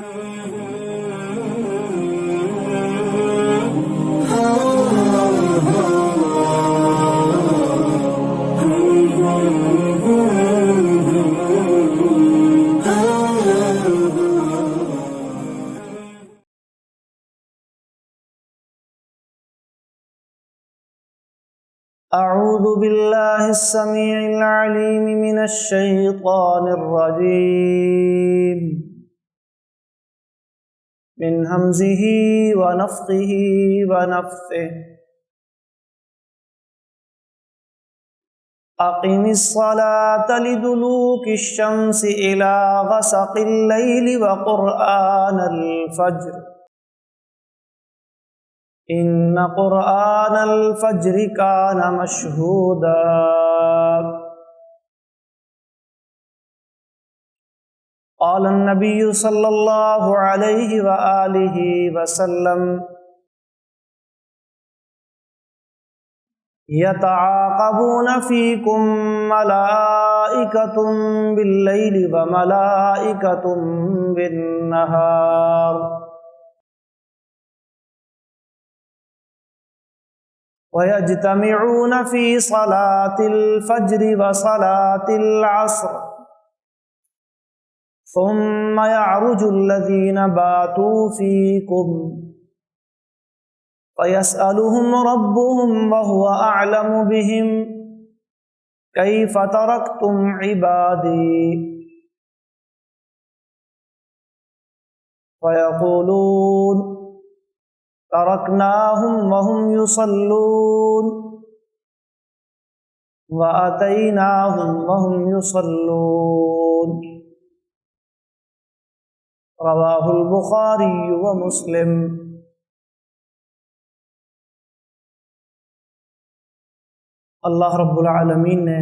أعوذ بالله السميع العليم من الشيطان الرجيم من همزه ونفخه ونفثه أقم الصلاة لدلوك الشمس إلى غسق الليل وقرآن الفجر إن قرآن الفجر كان مشهودا قال النبي صلى الله عليه وآله وسلم يتعاقبون فيكم ملائكة بالليل وملائكة بالنهار ويجتمعون في صلاة الفجر وصلاة العصر ثم يعرج الذين باتوا فيكم فيسألهم ربهم وهو أعلم بهم كيف تركتم عبادي فيقولون تركناهم وهم يصلون وأتيناهم وهم يصلون رواه البخاري ومسلم۔ اللہ رب العالمین نے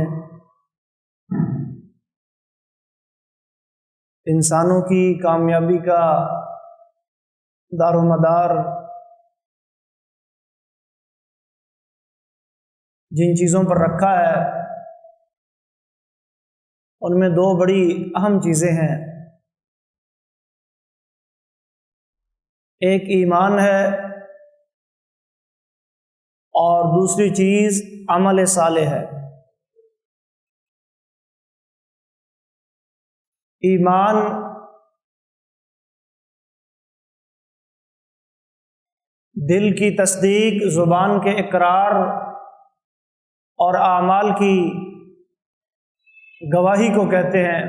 انسانوں کی کامیابی کا دار و مدار جن چیزوں پر رکھا ہے ان میں دو بڑی اہم چیزیں ہیں، ایک ایمان ہے اور دوسری چیز عمل صالح ہے۔ ایمان دل کی تصدیق، زبان کے اقرار اور اعمال کی گواہی کو کہتے ہیں۔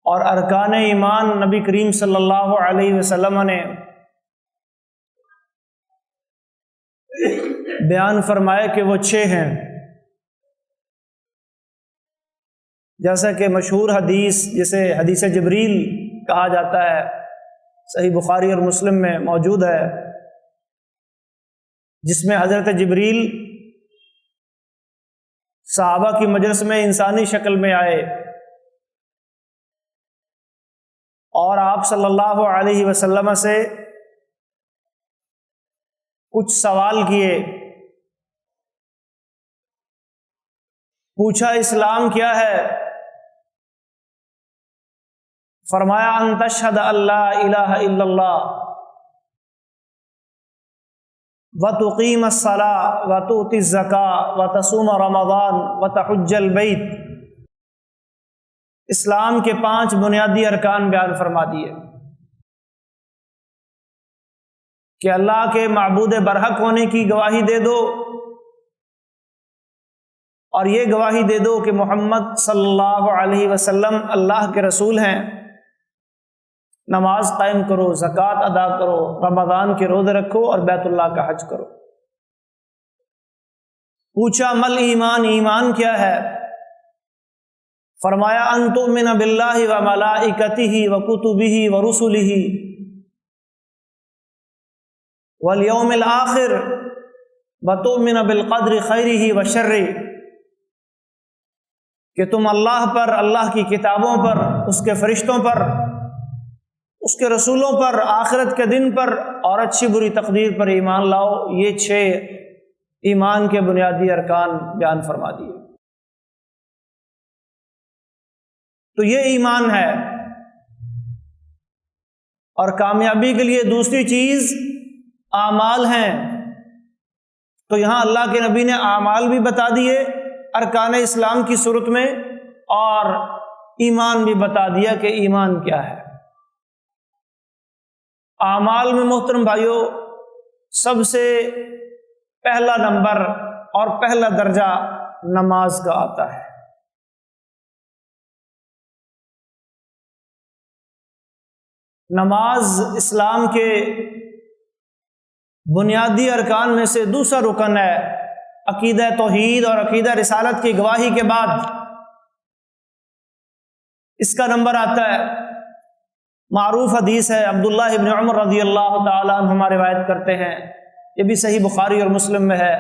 اور ارکان ایمان نبی کریم صلی اللہ علیہ وسلم نے بیان فرمایا کہ وہ 6 ہیں، جیسا کہ مشہور حدیث جسے حدیث جبریل کہا جاتا ہے، صحیح بخاری اور مسلم میں موجود ہے، جس میں حضرت جبریل صحابہ کی مجلس میں انسانی شکل میں آئے اور آپ صلی اللہ علیہ وسلم سے کچھ سوال کیے، پوچھا اسلام کیا ہے؟ فرمایا ان تشہد ان لا الہ الا اللہ وتقیم الصلاۃ وتؤتی الزکاۃ وتصوم رمضان وتحج البیت۔ اسلام کے 5 بنیادی ارکان بیان فرما دیے کہ اللہ کے معبود برحق ہونے کی گواہی دے دو، اور یہ گواہی دے دو کہ محمد صلی اللہ علیہ وسلم اللہ کے رسول ہیں، نماز قائم کرو، زکوٰۃ ادا کرو، رمضان کے روزے رکھو اور بیت اللہ کا حج کرو۔ پوچھا مل ایمان، ایمان کیا ہے؟ فرمایا ان تؤمن باللہ وملائکتہ وکتبہ ورسلہ والیوم الآخر وتؤمن بالقدر خیرہ وشرہ، کہ تم اللہ پر، اللہ کی کتابوں پر، اس کے فرشتوں پر، اس کے رسولوں پر، آخرت کے دن پر اور اچھی بری تقدیر پر ایمان لاؤ۔ یہ 6 ایمان کے بنیادی ارکان بیان فرما دیے۔ تو یہ ایمان ہے۔ اور کامیابی کے لیے دوسری چیز اعمال ہیں، تو یہاں اللہ کے نبی نے اعمال بھی بتا دیے ارکان اسلام کی صورت میں، اور ایمان بھی بتا دیا کہ ایمان کیا ہے۔ اعمال میں محترم بھائیوں سب سے پہلا نمبر اور پہلا درجہ نماز کا آتا ہے۔ نماز اسلام کے بنیادی ارکان میں سے دوسرا رکن ہے۔ عقیدہ توحید اور عقیدہ رسالت کی گواہی کے بعد اس کا نمبر آتا ہے۔ معروف حدیث ہے، عبداللہ ابن عمر رضی اللہ تعالیٰ عنہما روایت کرتے ہیں، یہ بھی صحیح بخاری اور مسلم میں ہے،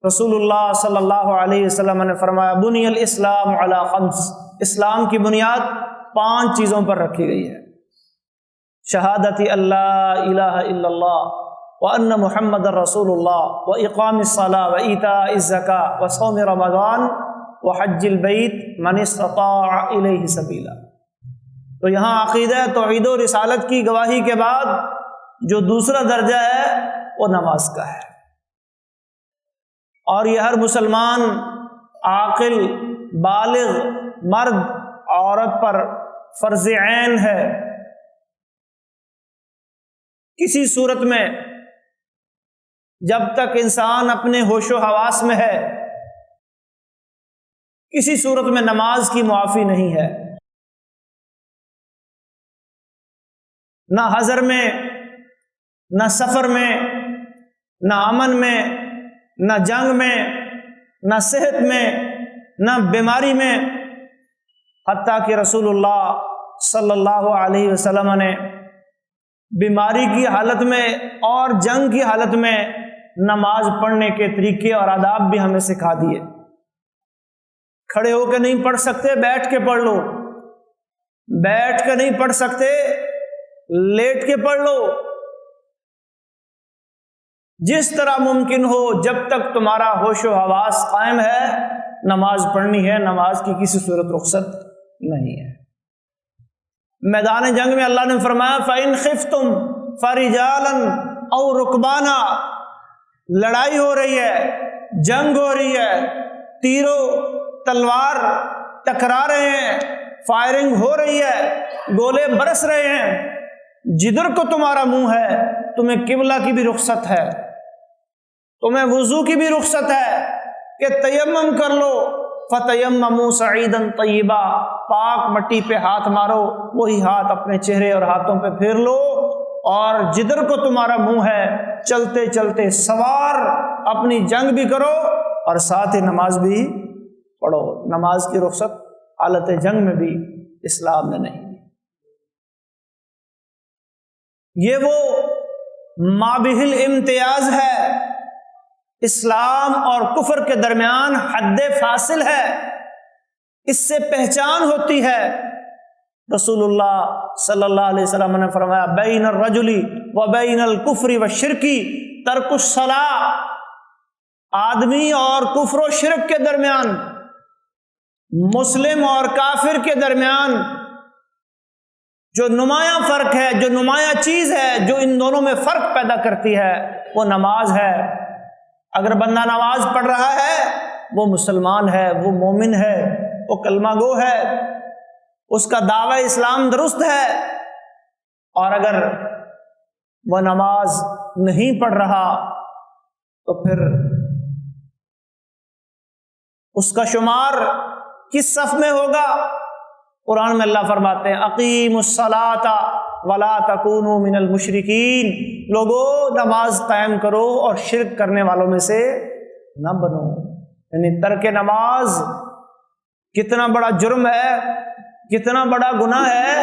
رسول اللہ صلی اللہ علیہ وسلم نے فرمایا بنی الاسلام علی خمس، اسلام کی بنیاد 5 چیزوں پر رکھی گئی ہے۔ شہادت اللہ الہ الا اللہ وان محمد رسول اللہ واقام الصلاۃ وایتاء الزکاۃ وصوم رمضان وحج البیت من استطاع الیہ سبیلا۔ تو یہاں عقیدہ توحید و رسالت کی گواہی کے بعد جو دوسرا درجہ ہے وہ نماز کا ہے، اور یہ ہر مسلمان عاقل بالغ مرد عورت پر فرض عین ہے۔ کسی صورت میں جب تک انسان اپنے ہوش و حواس میں ہے کسی صورت میں نماز کی معافی نہیں ہے، نہ حضر میں، نہ سفر میں، نہ امن میں، نہ جنگ میں، نہ صحت میں، نہ بیماری میں، حتیٰ کہ رسول اللہ صلی اللہ علیہ وسلم نے بیماری کی حالت میں اور جنگ کی حالت میں نماز پڑھنے کے طریقے اور آداب بھی ہمیں سکھا دیے۔ کھڑے ہو کے نہیں پڑھ سکتے بیٹھ کے پڑھ لو، بیٹھ کے نہیں پڑھ سکتے لیٹ کے پڑھ لو، جس طرح ممکن ہو جب تک تمہارا ہوش و حواس قائم ہے نماز پڑھنی ہے، نماز کی کسی صورت رخصت نہیں ہے۔ میدان جنگ میں اللہ نے فرمایا فَإِنْ خِفْتُمْ فَرِجَالًا أَوْ رُكْبَانًا، لڑائی ہو رہی ہے، جنگ ہو رہی ہے، تیروں تلوار ٹکرا رہے ہیں، فائرنگ ہو رہی ہے، گولے برس رہے ہیں، جدھر کو تمہارا منہ ہے تمہیں قبلہ کی بھی رخصت ہے، تمہیں وضو کی بھی رخصت ہے کہ تیمم کر لو، فَتَيَمَّمُوا صَعِيدًا طَيِّبًا، پاک مٹی پہ ہاتھ مارو، وہی ہاتھ اپنے چہرے اور ہاتھوں پہ پھیر لو، اور جدھر کو تمہارا منہ ہے چلتے چلتے سوار اپنی جنگ بھی کرو اور ساتھ ہی نماز بھی پڑھو۔ نماز کی رخصت حالت جنگ میں بھی اسلام نے نہیں۔ یہ وہ مابہل امتیاز ہے، اسلام اور کفر کے درمیان حد فاصل ہے، اس سے پہچان ہوتی ہے۔ رسول اللہ صلی اللہ علیہ وسلم نے فرمایا بین الرجل و بین الکفر والشرک ترک الصلاۃ، آدمی اور کفر و شرک کے درمیان، مسلم اور کافر کے درمیان جو نمایاں فرق ہے، جو نمایاں چیز ہے، جو ان دونوں میں فرق پیدا کرتی ہے وہ نماز ہے۔ اگر بندہ نماز پڑھ رہا ہے وہ مسلمان ہے، وہ مومن ہے، وہ کلمہ گو ہے، اس کا دعوی اسلام درست ہے، اور اگر وہ نماز نہیں پڑھ رہا تو پھر اس کا شمار کس صف میں ہوگا؟ قرآن میں اللہ فرماتے ہیں اقیموا الصلاۃ ولا تکونوا من المشرکین، لوگو نماز قائم کرو اور شرک کرنے والوں میں سے نہ بنو۔ یعنی ترک نماز کتنا بڑا جرم ہے، کتنا بڑا گناہ ہے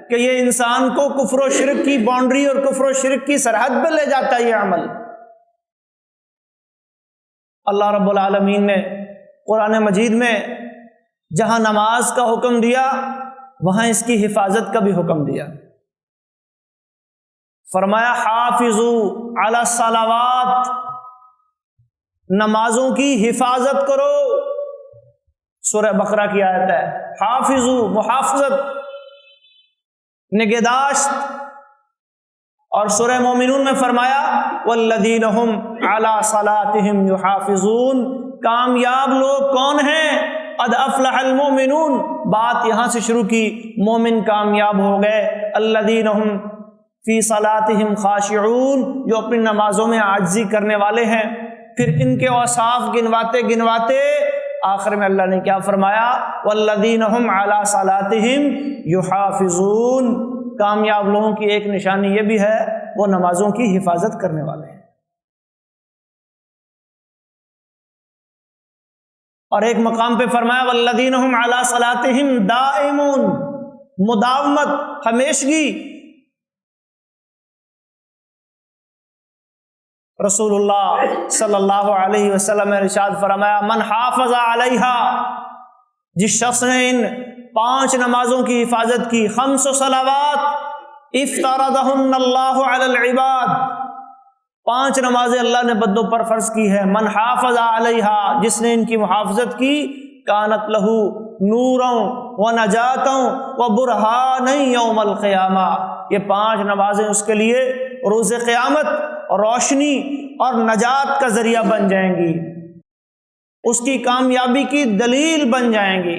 کہ یہ انسان کو کفر و شرک کی باؤنڈری اور کفر و شرک کی سرحد پہ لے جاتا ہے یہ عمل۔ اللہ رب العالمین نے قرآن مجید میں جہاں نماز کا حکم دیا وہاں اس کی حفاظت کا بھی حکم دیا۔ فرمایا حافظوا علی الصلوات، نمازوں کی حفاظت کرو۔ سورہ بقرہ کی آیت ہے، حافظو محافظت، نگہداشت۔ اور سورہ مومنون میں فرمایا والذین هم علی صلاتهم یحافظون، کامیاب لوگ کون ہیں؟ قد افلح المؤمنون، بات یہاں سے شروع کی، مومن کامیاب ہو گئے۔ الذین هم فی صلاتهم خاشعون، جو اپنی نمازوں میں عاجزی کرنے والے ہیں۔ پھر ان کے اوصاف گنواتے گنواتے آخر میں اللہ نے کیا فرمایا؟ والذین هم علی صلاتهم یحافظون، کامیاب لوگوں کی ایک نشانی یہ بھی ہے وہ نمازوں کی حفاظت کرنے والے ہیں۔ اور ایک مقام پہ فرمایا والذین هم علی صلاتهم دائمون، مداومت، ہمیشگی۔ رسول اللہ صلی اللہ علیہ وسلم نے ارشاد فرمایا من حافظ علیہا، جس شخص نے ان 5 نمازوں کی حفاظت کی، 5 صلوات افترضہن اللہ علی العباد، 5 نمازیں اللہ نے بندوں پر فرض کی ہے۔ من حافظ علیہا، جس نے ان کی محافظت کی، کانت لہو نورا و نجاتا و برہانا یوم القیامہ، یہ 5 نمازیں اس کے لیے روز قیامت روشنی اور نجات کا ذریعہ بن جائیں گی، اس کی کامیابی کی دلیل بن جائیں گی۔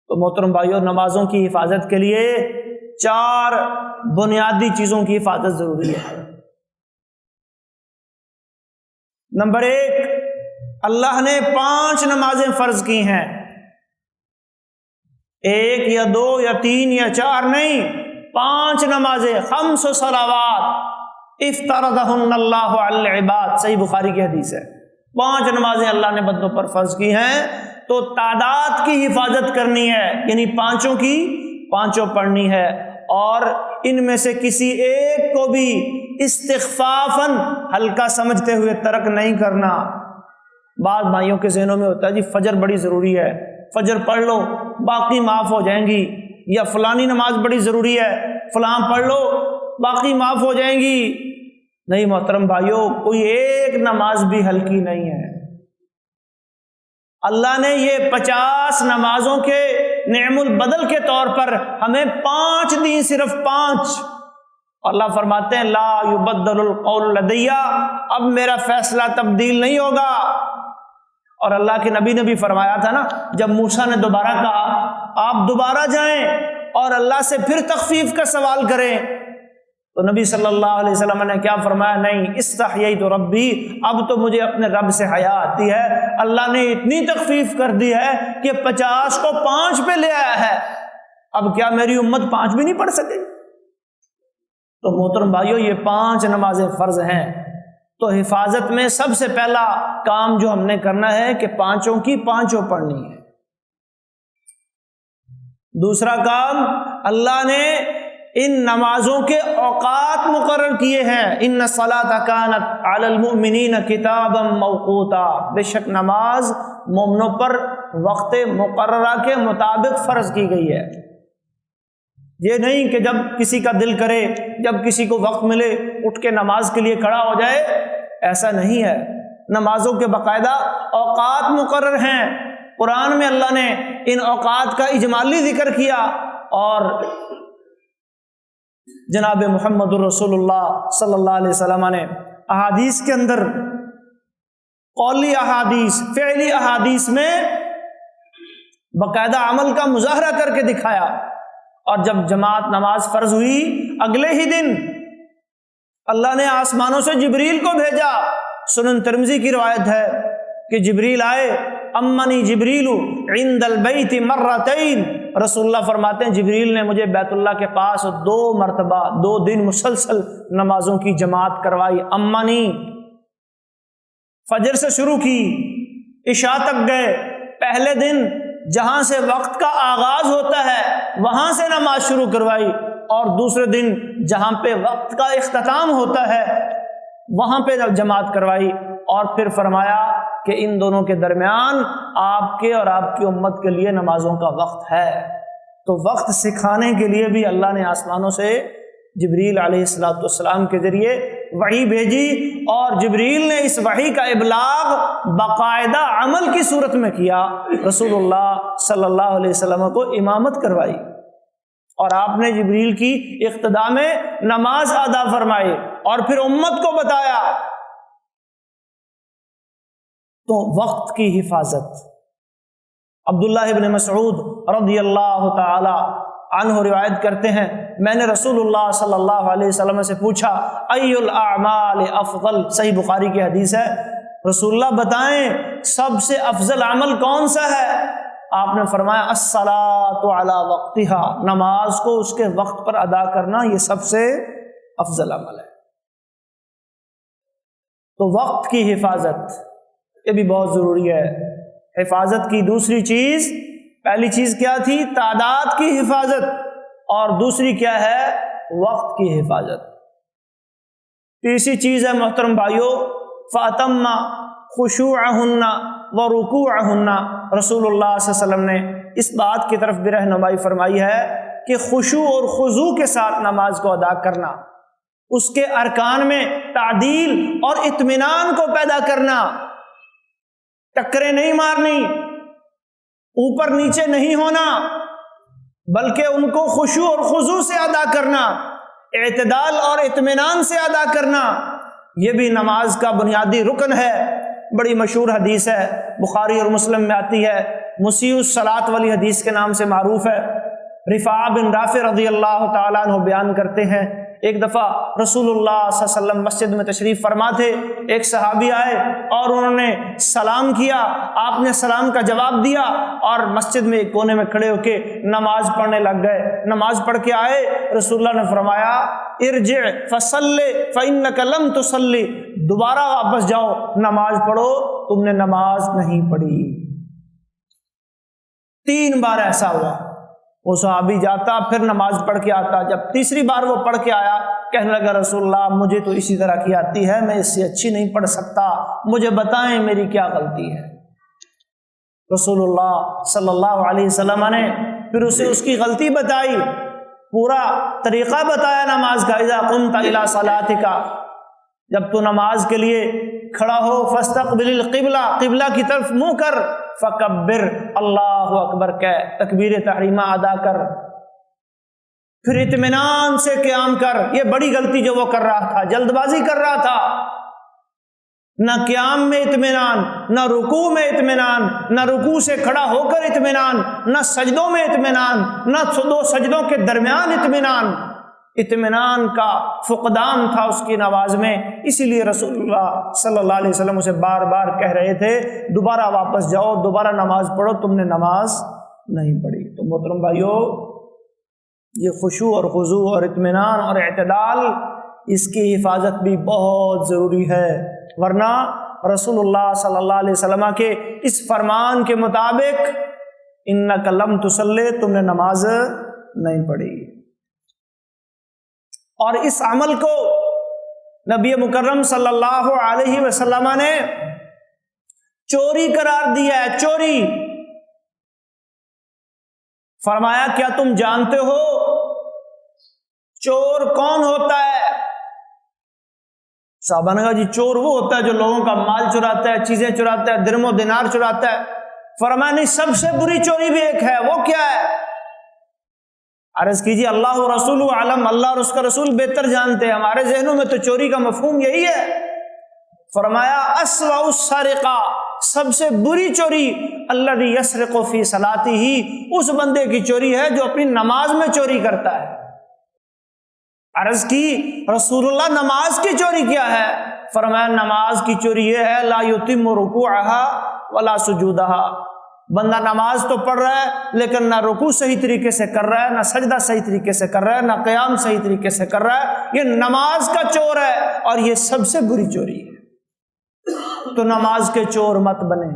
تو محترم بھائیوں، نمازوں کی حفاظت کے لیے 4 بنیادی چیزوں کی حفاظت ضروری ہے۔ نمبر 1، اللہ نے 5 نمازیں فرض کی ہیں، 1 یا 2 یا 3 یا 4 نہیں، 5 نمازیں، 5 صلوات افترضہن اللہ علی العباد، صحیح بخاری کی حدیث ہے۔ 5 نمازیں اللہ نے بندوں پر فرض کی ہیں، تو تعداد کی حفاظت کرنی ہے، یعنی 5 کی 5 پڑھنی ہے، اور ان میں سے کسی ایک کو بھی استخفافاً ہلکا سمجھتے ہوئے ترک نہیں کرنا۔ بعض بھائیوں کے ذہنوں میں ہوتا ہے جی فجر بڑی ضروری ہے، فجر پڑھ لو باقی معاف ہو جائیں گی، یا فلانی نماز بڑی ضروری ہے، فلاں پڑھ لو باقی معاف ہو جائیں گی۔ نہیں محترم بھائیوں، کوئی ایک نماز بھی ہلکی نہیں ہے۔ اللہ نے یہ 50 نمازوں کے نعم البدل کے طور پر ہمیں 5 دی، صرف 5۔ اللہ فرماتے ہیں لا یبدل القول لدی، اب میرا فیصلہ تبدیل نہیں ہوگا۔ اور اللہ کے نبی نے بھی فرمایا تھا نا، جب موسیٰ نے دوبارہ کہا آپ دوبارہ جائیں اور اللہ سے پھر تخفیف کا سوال کریں، تو نبی صلی اللہ علیہ وسلم نے کیا فرمایا؟ نہیں، استحییت ربی، اب تو مجھے اپنے رب سے حیا آتی ہے، اللہ نے اتنی تخفیف کر دی ہے کہ 50 کو 5 پہ لے آیا ہے، اب کیا میری امت 5 بھی نہیں پڑھ سکے؟ تو محترم بھائیوں، یہ 5 نمازیں فرض ہیں، تو حفاظت میں سب سے پہلا کام جو ہم نے کرنا ہے کہ 5 کی 5 پڑھنی ہے۔ دوسرا کام، اللہ نے ان نمازوں کے اوقات مقرر کیے ہیں، ان الصلاۃ کانت علی المؤمنین کتابا موقوتا، بے شک نماز مومنوں پر وقت مقررہ کے مطابق فرض کی گئی ہے۔ یہ نہیں کہ جب کسی کا دل کرے، جب کسی کو وقت ملے اٹھ کے نماز کے لیے کھڑا ہو جائے، ایسا نہیں ہے۔ نمازوں کے باقاعدہ اوقات مقرر ہیں، قرآن میں اللہ نے ان اوقات کا اجمالی ذکر کیا، اور جناب محمد الرسول اللہ صلی اللہ علیہ وسلم نے احادیث کے اندر، قولی احادیث، فعلی احادیث میں باقاعدہ عمل کا مظاہرہ کر کے دکھایا۔ اور جب جماعت نماز فرض ہوئی، اگلے ہی دن اللہ نے آسمانوں سے جبریل کو بھیجا۔ سنن ترمذی کی روایت ہے کہ جبریل آئے، امنی جبریل عند البیت مرتین، رسول اللہ فرماتے ہیں جبریل نے مجھے بیت اللہ کے پاس 2 مرتبہ 2 دن مسلسل نمازوں کی جماعت کروائی۔ امنی، فجر سے شروع کی، عشاء تک گئے، پہلے دن جہاں سے وقت کا آغاز ہوتا ہے وہاں سے نماز شروع کروائی، اور دوسرے دن جہاں پہ وقت کا اختتام ہوتا ہے وہاں پہ جماعت کروائی، اور پھر فرمایا کہ ان دونوں کے درمیان آپ کے اور آپ کی امت کے لیے نمازوں کا وقت ہے۔ تو وقت سکھانے کے لیے بھی اللہ نے آسمانوں سے جبریل علیہ السلام کے ذریعے وحی بھیجی اور جبریل نے اس وحی کا ابلاغ باقاعدہ عمل کی صورت میں کیا، رسول اللہ صلی اللہ علیہ وسلم کو امامت کروائی اور آپ نے جبریل کی اقتداء میں نماز ادا فرمائی اور پھر امت کو بتایا۔ تو وقت کی حفاظت، عبداللہ ابن مسعود رضی اللہ تعالی عنہ روایت کرتے ہیں، میں نے رسول اللہ صلی اللہ علیہ وسلم سے پوچھا ای الاعمال افضل، صحیح بخاری کی حدیث ہے، رسول اللہ بتائیں سب سے افضل عمل کون سا ہے؟ آپ نے فرمایا الصلاۃ علی وقتہا، نماز کو اس کے وقت پر ادا کرنا یہ سب سے افضل عمل ہے۔ تو وقت کی حفاظت یہ بھی بہت ضروری ہے۔ حفاظت کی دوسری چیز، پہلی چیز کیا تھی؟ تعداد کی حفاظت، اور دوسری کیا ہے؟ وقت کی حفاظت۔ تیسری چیز ہے محترم بھائیو، فَأَتَمَّ خُشُوعَهُنَّ وَرُكُوعَهُنَّ، رسول اللہ صلی اللہ علیہ وسلم نے اس بات کی طرف بھی رہنمائی فرمائی ہے کہ خشوع اور خضوع کے ساتھ نماز کو ادا کرنا، اس کے ارکان میں تعدیل اور اطمینان کو پیدا کرنا، ٹکریں نہیں مارنی، اوپر نیچے نہیں ہونا، بلکہ ان کو خشوع اور خضوع سے ادا کرنا، اعتدال اور اطمینان سے ادا کرنا، یہ بھی نماز کا بنیادی رکن ہے۔ بڑی مشہور حدیث ہے، بخاری اور مسلم میں آتی ہے، مسیء الصلاۃ والی حدیث کے نام سے معروف ہے۔ رفاع بن رافع رضی اللہ تعالیٰ عنہ بیان کرتے ہیں، ایک دفعہ رسول اللہ صلی اللہ علیہ وسلم مسجد میں تشریف فرما تھے، ایک صحابی آئے اور انہوں نے سلام کیا، آپ نے سلام کا جواب دیا اور مسجد میں ایک کونے میں کھڑے ہو کے نماز پڑھنے لگ گئے۔ نماز پڑھ کے آئے، رسول اللہ نے فرمایا ارجع فصلی فإنک لم تصلی، دوبارہ واپس جاؤ، نماز پڑھو، تم نے نماز نہیں پڑھی۔ 3 بار ایسا ہوا، وہ صحابی جاتا پھر نماز پڑھ کے آتا، جب تیسری بار وہ پڑھ کے آیا کہنے لگا رسول اللہ مجھے تو اسی طرح کی آتی ہے، میں اس سے اچھی نہیں پڑھ سکتا، مجھے بتائیں میری کیا غلطی ہے۔ رسول اللہ صلی اللہ علیہ وسلم نے پھر اسے اس کی غلطی بتائی، پورا طریقہ بتایا نماز کا، اذا قمت الی صلاتک، جب تو نماز کے لیے کھڑا ہو فاستقبل القبلہ، قبلہ کی طرف منہ کر، فکبر، اللہ اکبر کہہ، تکبیر تحریمہ ادا کر، پھر اطمینان سے قیام کر۔ یہ بڑی غلطی جو وہ کر رہا تھا، جلد بازی کر رہا تھا، نہ قیام میں اطمینان، نہ رکوع میں اطمینان، نہ رکوع سے کھڑا ہو کر اطمینان، نہ سجدوں میں اطمینان، نہ 2 سجدوں کے درمیان اطمینان، اطمینان کا فقدان تھا اس کی نماز میں۔ اسی لیے رسول اللہ صلی اللہ علیہ وسلم اسے بار بار کہہ رہے تھے دوبارہ واپس جاؤ، دوبارہ نماز پڑھو، تم نے نماز نہیں پڑھی۔ تو محترم بھائیو، یہ خشوع اور خضوع اور اطمینان اور اعتدال، اس کی حفاظت بھی بہت ضروری ہے، ورنہ رسول اللہ صلی اللہ علیہ وسلم کے اس فرمان کے مطابق انک لم تصلی، تم نے نماز نہیں پڑھی۔ اور اس عمل کو نبی مکرم صلی اللہ علیہ وسلم نے چوری قرار دیا ہے، چوری۔ فرمایا کیا تم جانتے ہو چور کون ہوتا ہے؟ صحابہ نے کہا جی چور وہ ہوتا ہے جو لوگوں کا مال چراتا ہے، چیزیں چراتا ہے، درم و دینار چراتا ہے۔ فرمایا نہیں، سب سے بری چوری بھی ایک ہے، وہ کیا ہے؟ عرض کیجیے اللہ و رسول عالم، اللہ اور اس کا رسول بہتر جانتے ہیں، ہمارے ذہنوں میں تو چوری کا مفہوم یہی ہے۔ فرمایا اسوأ السرقہ، سب سے بری چوری الذی یسرق فی صلاتہ، اس بندے کی چوری ہے جو اپنی نماز میں چوری کرتا ہے۔ عرض کی رسول اللہ نماز کی چوری کیا ہے؟ فرمایا نماز کی چوری یہ ہے لا یتم رکوعها ولا سجودها، بندہ نماز تو پڑھ رہا ہے لیکن نہ رکوع صحیح طریقے سے کر رہا ہے، نہ سجدہ صحیح طریقے سے کر رہا ہے، نہ قیام صحیح طریقے سے کر رہا ہے، یہ نماز کا چور ہے اور یہ سب سے بری چوری ہے۔ تو نماز کے چور مت بنے،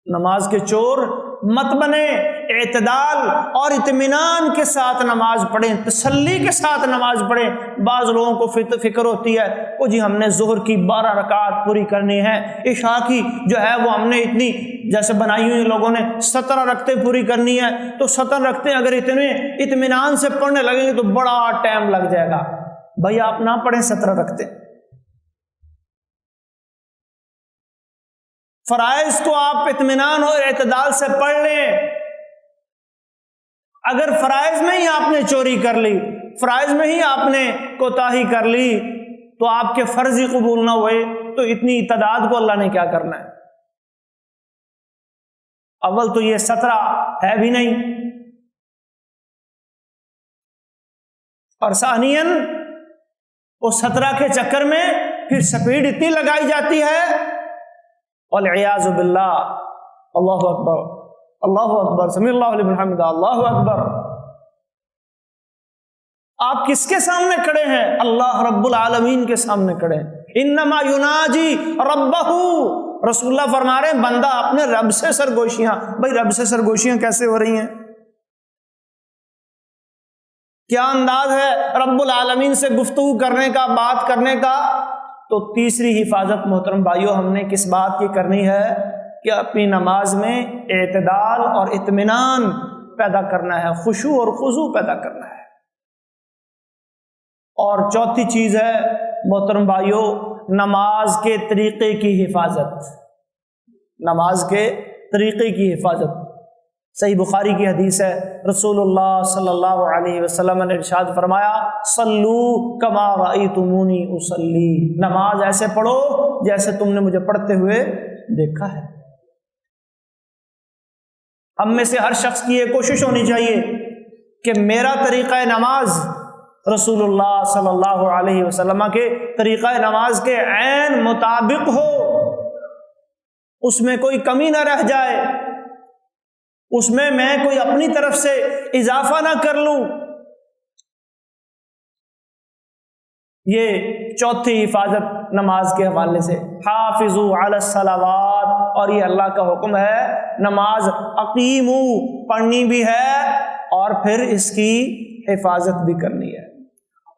نماز کے چور مت بنے، اعتدال اور اطمینان کے ساتھ نماز پڑھیں، تسلی کے ساتھ نماز پڑھیں۔ بعض لوگوں کو فکر ہوتی ہے وہ جی ہم نے ظہر کی 12 رکعات پوری کرنی ہے، عشاء کی جو ہے وہ ہم نے اتنی جیسے بنائی ہوئی لوگوں نے 17 رکعتیں پوری کرنی ہے، تو 17 رکعتیں اگر اتنے اطمینان سے پڑھنے لگیں گے تو بڑا ٹائم لگ جائے گا۔ بھائی آپ نہ پڑھیں، سترہ رکھتے ہیں۔ فرائض کو آپ اطمینان اور اعتدال سے پڑھ لیں۔ اگر فرائض میں ہی آپ نے چوری کر لی، فرائض میں ہی آپ نے کوتاہی کر لی، تو آپ کے فرض ہی قبول نہ ہوئے تو اتنی تعداد کو اللہ نے کیا کرنا ہے؟ اول تو یہ 17 ہے بھی نہیں، اور ثانیاً اس 17 کے چکر میں پھر سپیڈ اتنی لگائی جاتی ہے، والعیاذ باللہ۔ اللہ اکبر، اللہ اکبر، سمیع اللہ لمن حمدہ، اللہ اکبر۔ آپ کس کے سامنے کھڑے ہیں؟ اللہ رب العالمین کے سامنے کھڑے ہیں۔ انما یناجی ربہ، رسول اللہ فرما رہے ہیں بندہ اپنے رب سے سرگوشیاں۔ بھائی رب سے سرگوشیاں کیسے ہو رہی ہیں؟ کیا انداز ہے رب العالمین سے گفتگو کرنے کا، بات کرنے کا؟ تو تیسری حفاظت محترم بھائیوں ہم نے کس بات کی کرنی ہے کہ اپنی نماز میں اعتدال اور اطمینان پیدا کرنا ہے، خشوع اور خضوع پیدا کرنا ہے۔ اور چوتھی چیز ہے محترم بھائیوں، نماز کے طریقے کی حفاظت، نماز کے طریقے کی حفاظت۔ صحیح بخاری کی حدیث ہے، رسول اللہ صلی اللہ علیہ وسلم نے ارشاد فرمایا، صلو کما رأیتمونی اصلی، نماز ایسے پڑھو جیسے تم نے مجھے پڑھتے ہوئے دیکھا ہے۔ ہم میں سے ہر شخص کی یہ کوشش ہونی چاہیے کہ میرا طریقہ نماز رسول اللہ صلی اللہ علیہ وسلم کے طریقہ نماز کے عین مطابق ہو، اس میں کوئی کمی نہ رہ جائے، اس میں کوئی اپنی طرف سے اضافہ نہ کر لوں۔ یہ چوتھی حفاظت نماز کے حوالے سے، حافظوا علی الصلوات، اور یہ اللہ کا حکم ہے، نماز اقیمو پڑھنی بھی ہے اور پھر اس کی حفاظت بھی کرنی ہے۔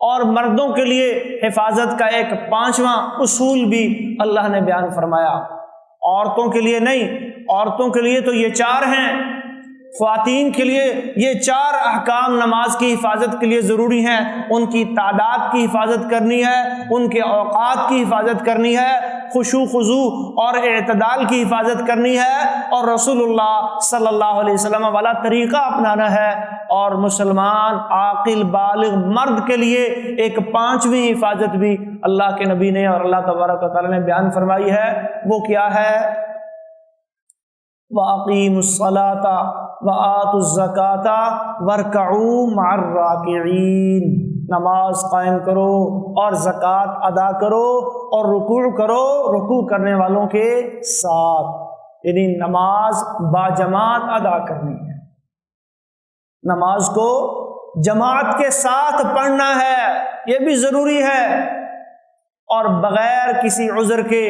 اور مردوں کے لیے حفاظت کا ایک 5واں اصول بھی اللہ نے بیان فرمایا، عورتوں کے لیے نہیں، عورتوں کے لیے تو یہ 4 ہیں، خواتین کے لیے یہ 4 احکام نماز کی حفاظت کے لیے ضروری ہیں۔ ان کی تعداد کی حفاظت کرنی ہے، ان کے اوقات کی حفاظت کرنی ہے، خشوع خضوع اور اعتدال کی حفاظت کرنی ہے، اور رسول اللہ صلی اللہ علیہ وسلم والا طریقہ اپنانا ہے۔ اور مسلمان عاقل بالغ مرد کے لیے ایک 5ویں حفاظت بھی اللہ کے نبی نے اور اللہ تبارک و تعالیٰ نے بیان فرمائی ہے، وہ کیا ہے؟ وَأَقِيمُوا الصَّلَاةَ وَآتُوا الزَّكَاةَ وَارْكَعُوا مَعَ الرَّاكِعِينَ، نماز قائم کرو اور زکوٰۃ ادا کرو اور رکوع کرو رکوع کرنے والوں کے ساتھ، یعنی نماز باجماعت ادا کرنی ہے، نماز کو جماعت کے ساتھ پڑھنا ہے، یہ بھی ضروری ہے۔ اور بغیر کسی عذر کے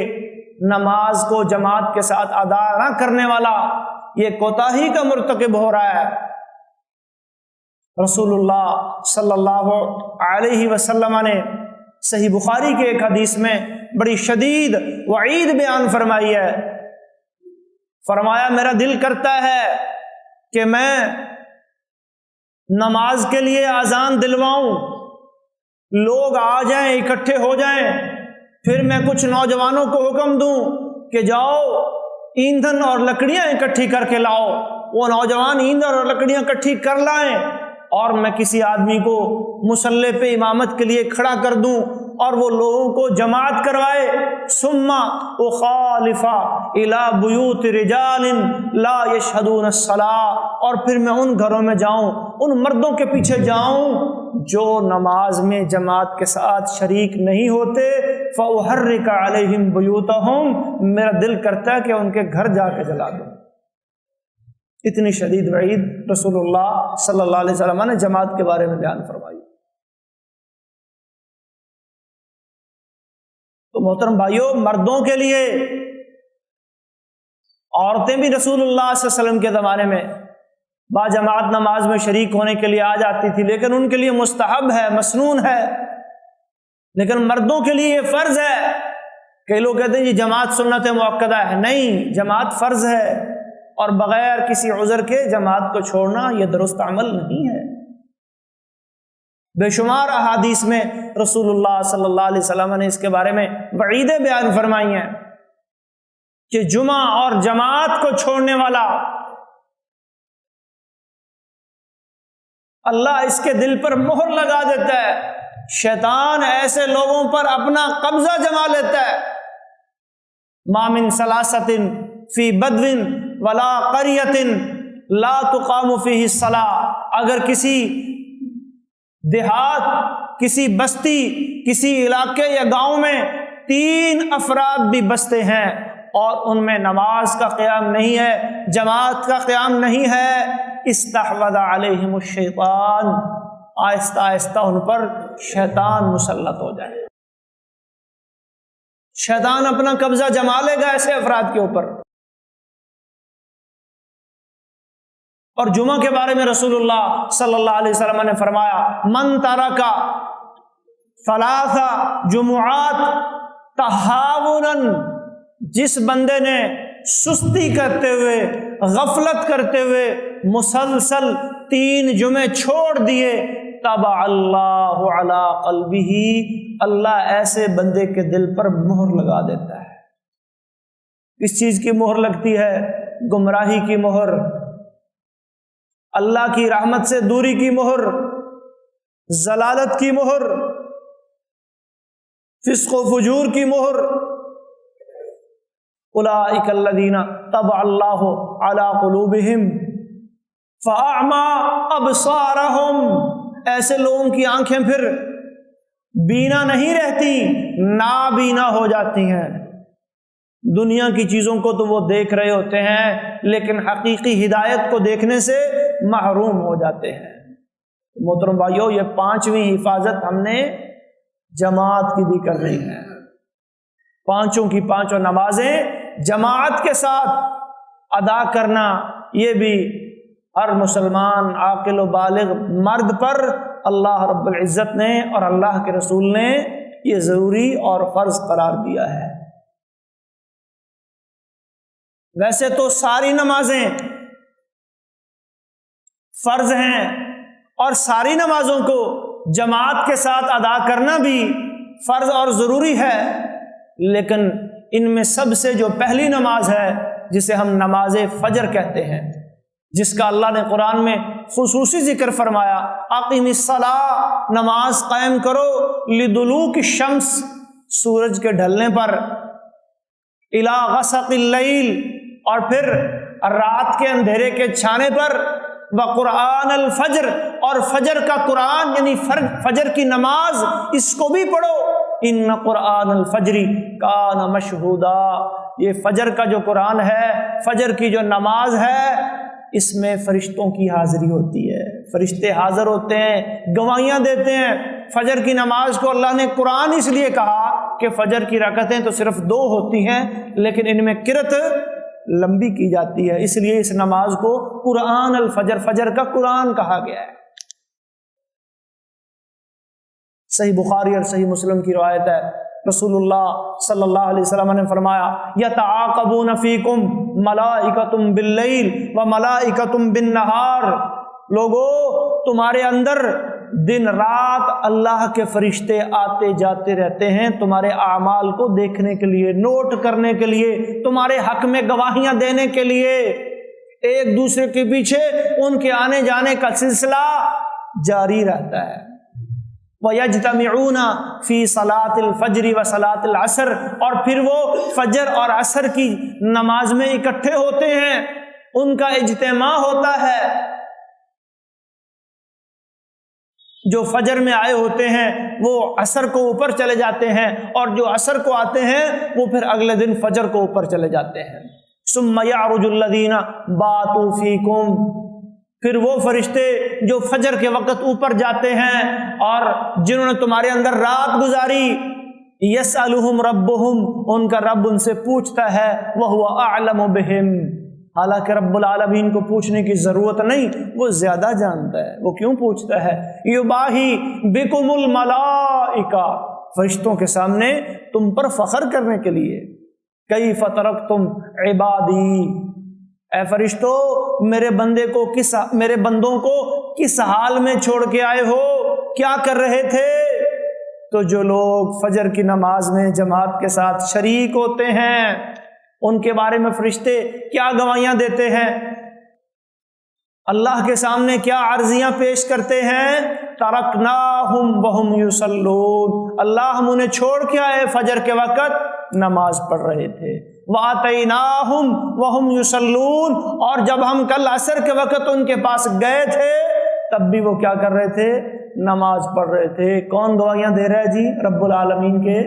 نماز کو جماعت کے ساتھ ادا نہ کرنے والا یہ کوتاہی کا مرتکب ہو رہا ہے۔ رسول اللہ صلی اللہ علیہ وسلم نے صحیح بخاری کے ایک حدیث میں بڑی شدید وعید بیان فرمائی ہے، فرمایا میرا دل کرتا ہے کہ میں نماز کے لیے اذان دلواؤں، لوگ آ جائیں، اکٹھے ہو جائیں، پھر میں کچھ نوجوانوں کو حکم دوں کہ جاؤ ایندھن اور لکڑیاں اکٹھی کر کے لاؤ، وہ نوجوان ایندھن اور لکڑیاں اکٹھی کر لائیں، اور میں کسی آدمی کو مصلی پہ امامت کے لیے کھڑا کر دوں اور وہ لوگوں کو جماعت کروائے، ثم اخالف الى بیوت رجال لا یشہدون الصلاۃ، اور پھر میں ان گھروں میں جاؤں، ان مردوں کے پیچھے جاؤں جو نماز میں جماعت کے ساتھ شریک نہیں ہوتے، فاحرق علیہم بیوتہم، میرا دل کرتا ہے کہ ان کے گھر جا کے جلا دوں۔ اتنی شدید وعید رسول اللہ صلی اللہ علیہ وسلم نے جماعت کے بارے میں بیان فرمائی۔ تو محترم بھائیوں، مردوں کے لیے، عورتیں بھی رسول اللہ صلی اللہ علیہ وسلم کے زمانے میں باجماعت نماز میں شریک ہونے کے لیے آ جاتی تھی، لیکن ان کے لیے مستحب ہے، مسنون ہے۔ لیکن مردوں کے لیے یہ فرض ہے۔ کئی لوگ کہتے ہیں جی جماعت سنت مؤکدہ ہے، نہیں، جماعت فرض ہے، اور بغیر کسی عذر کے جماعت کو چھوڑنا یہ درست عمل نہیں ہے۔ بے شمار احادیث میں رسول اللہ صلی اللہ علیہ وسلم نے اس کے بارے میں وعیدیں بیان فرمائی ہیں کہ جمعہ اور جماعت کو چھوڑنے والا اللہ اس کے دل پر مہر لگا دیتا ہے، شیطان ایسے لوگوں پر اپنا قبضہ جما لیتا ہے۔ ما من ثلاثۃ فی بدو ولا قریۃ لا تقام فیہ الصلاۃ، اگر کسی دیہات، کسی بستی، کسی علاقے یا گاؤں میں 3 افراد بھی بستے ہیں اور ان میں نماز کا قیام نہیں ہے، جماعت کا قیام نہیں ہے، استحوذ علیہم الشیطان، آہستہ آہستہ ان پر شیطان مسلط ہو جائے، شیطان اپنا قبضہ جما لے گا ایسے افراد کے اوپر۔ اور جمعہ کے بارے میں رسول اللہ صلی اللہ علیہ وسلم نے فرمایا، من ترک 3 جمعات تہاونا، جس بندے نے سستی کرتے ہوئے، غفلت کرتے ہوئے مسلسل 3 جمعے چھوڑ دیے، طبع اللہ علی قلبہ، اللہ ایسے بندے کے دل پر مہر لگا دیتا ہے۔ کس چیز کی مہر لگتی ہے؟ گمراہی کی مہر، اللہ کی رحمت سے دوری کی مہر، ضلالت کی مہر، فسق و فجور کی مہر۔ اولئک الذین طبع اللہ علی قلوبہم فاعمی ابصارہم، ایسے لوگوں کی آنکھیں پھر بینا نہیں رہتی، نابینا ہو جاتی ہیں۔ دنیا کی چیزوں کو تو وہ دیکھ رہے ہوتے ہیں لیکن حقیقی ہدایت کو دیکھنے سے محروم ہو جاتے ہیں۔ محترم بھائیو، یہ 5ویں حفاظت ہم نے جماعت کی بھی کرنی ہے۔ 5 کی 5 نمازیں جماعت کے ساتھ ادا کرنا، یہ بھی ہر مسلمان عاقل و بالغ مرد پر اللہ رب العزت نے اور اللہ کے رسول نے یہ ضروری اور فرض قرار دیا ہے۔ ویسے تو ساری نمازیں فرض ہیں اور ساری نمازوں کو جماعت کے ساتھ ادا کرنا بھی فرض اور ضروری ہے، لیکن ان میں سب سے جو پہلی نماز ہے، جسے ہم نماز فجر کہتے ہیں، جس کا اللہ نے قرآن میں خصوصی ذکر فرمایا، اقیم الصلاۃ، نماز قائم کرو، لدلوک الشمس، سورج کے ڈھلنے پر، الی غسق اللیل، اور پھر رات کے اندھیرے کے چھانے پر، وقرآن الفجر، اور فجر کا قرآن یعنی فجر کی نماز، اس کو بھی پڑھو، ان قرآن الفجر کان مشہودا، یہ فجر کا جو قرآن ہے، فجر کی جو نماز ہے، اس میں فرشتوں کی حاضری ہوتی ہے، فرشتے حاضر ہوتے ہیں، گواہیاں دیتے ہیں۔ فجر کی نماز کو اللہ نے قرآن اس لیے کہا کہ فجر کی رکعتیں تو صرف 2 ہوتی ہیں لیکن ان میں قرت لمبی کی جاتی ہے، اس لیے اس نماز کو قرآن الفجر، فجر کا قرآن کہا گیا ہے۔ صحیح بخاری اور صحیح مسلم کی روایت ہے، رسول اللہ صلی اللہ علیہ وسلم نے فرمایا، یتعاقبون فیکم ملائکۃ باللیل و ملائکۃ بالنہار، لوگو تمہارے اندر دن رات اللہ کے فرشتے آتے جاتے رہتے ہیں، تمہارے اعمال کو دیکھنے کے لیے، نوٹ کرنے کے لیے، تمہارے حق میں گواہیاں دینے کے لیے، ایک دوسرے کے پیچھے ان کے آنے جانے کا سلسلہ جاری رہتا ہے۔ وَيَجْتَمِعُونَ فِي صَلَاةِ الْفَجْرِ وَصَلَاةِ الْعَصْرِ، اور پھر وہ فجر اور عصر کی نماز میں اکٹھے ہوتے ہیں، ان کا اجتماع ہوتا ہے۔ جو فجر میں آئے ہوتے ہیں وہ عصر کو اوپر چلے جاتے ہیں، اور جو عصر کو آتے ہیں وہ پھر اگلے دن فجر کو اوپر چلے جاتے ہیں۔ ثُمَّ يَعْرُجُ الَّذِينَ بَاتُوا فِيكُمْ، پھر وہ فرشتے جو فجر کے وقت اوپر جاتے ہیں اور جنہوں نے تمہارے اندر رات گزاری، یسألہم ربہم، ان کا رب ان سے پوچھتا ہے، وَهُوَ أَعْلَمُ بِهِمْ، حالانکہ رب العالمین کو پوچھنے کی ضرورت نہیں، وہ زیادہ جانتا ہے۔ وہ کیوں پوچھتا ہے؟ یباہی بکم الملائکہ، فرشتوں کے سامنے تم پر فخر کرنے کے لیے، کیف ترکتم عبادی، اے فرشتو میرے بندوں کو کس حال میں چھوڑ کے آئے ہو، کیا کر رہے تھے؟ تو جو لوگ فجر کی نماز میں جماعت کے ساتھ شریک ہوتے ہیں ان کے بارے میں فرشتے کیا گواہیاں دیتے ہیں؟ اللہ کے سامنے کیا عرضیاں پیش کرتے ہیں؟ ترکناہم وہم یصلون، اللہ ہم انہیں چھوڑ کے آئے فجر کے وقت نماز پڑھ رہے تھے، وآتیناہم وہم یصلون، اور جب ہم کل عصر کے وقت ان کے پاس گئے تھے تب بھی وہ کیا کر رہے تھے؟ نماز پڑھ رہے تھے۔ کون گواہیاں دے رہا ہے جی؟ رب العالمین کے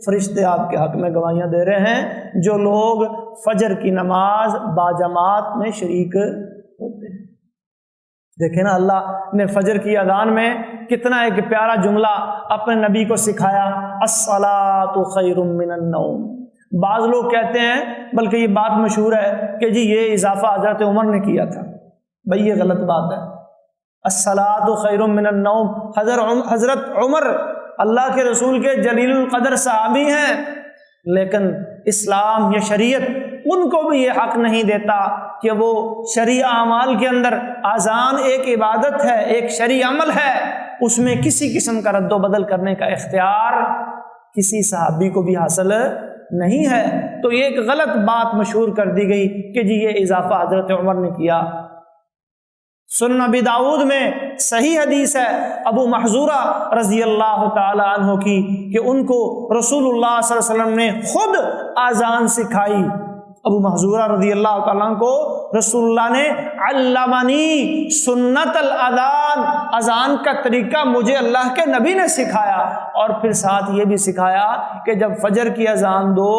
فرشتے آپ کے حق میں گواہیاں دے رہے ہیں، جو لوگ فجر کی نماز باجماعت میں شریک ہوتے ہیں۔ دیکھیں نا، اللہ نے فجر کی اذان میں کتنا ایک پیارا جملہ اپنے نبی کو سکھایا، الصلاۃ خیر من النوم۔ بعض لوگ کہتے ہیں، بلکہ یہ بات مشہور ہے کہ جی یہ اضافہ حضرت عمر نے کیا تھا۔ بھئی یہ غلط بات ہے۔ الصلاۃ خیر من النوم، حضرت عمر اللہ کے رسول کے جلیل القدر صحابی ہیں، لیکن اسلام یا شریعت ان کو بھی یہ حق نہیں دیتا کہ وہ شرعی اعمال کے اندر اذان ایک عبادت ہے، ایک شرعی عمل ہے، اس میں کسی قسم کا رد و بدل کرنے کا اختیار کسی صحابی کو بھی حاصل نہیں ہے۔ تو یہ ایک غلط بات مشہور کر دی گئی کہ جی یہ اضافہ حضرت عمر نے کیا۔ سنن ابی داؤد میں صحیح حدیث ہے ابو محذورہ رضی اللہ تعالی عنہ کی کہ ان کو رسول اللہ صلی اللہ علیہ وسلم نے خود اذان سکھائی۔ ابو محذورہ رضی اللہ تعالیٰ عنہ کو رسول اللہ نے علمنی سنت الاذان، اذان کا طریقہ مجھے اللہ کے نبی نے سکھایا، اور پھر ساتھ یہ بھی سکھایا کہ جب فجر کی اذان دو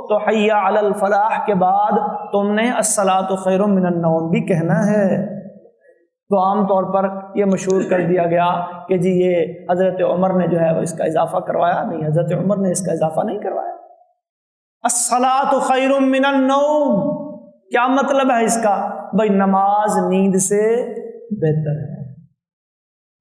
تو حی علی الفلاح کے بعد تم نے الصلاۃ خیر من النوم بھی کہنا ہے۔ تو عام طور پر یہ مشہور کر دیا گیا کہ جی یہ حضرت عمر نے جو ہے وہ اس کا اضافہ کروایا۔ نہیں، حضرت عمر نے اس کا اضافہ نہیں کروایا۔ الصلاۃ خیر من النوم، کیا مطلب ہے اس کا؟ بھائی نماز نیند سے بہتر ہے۔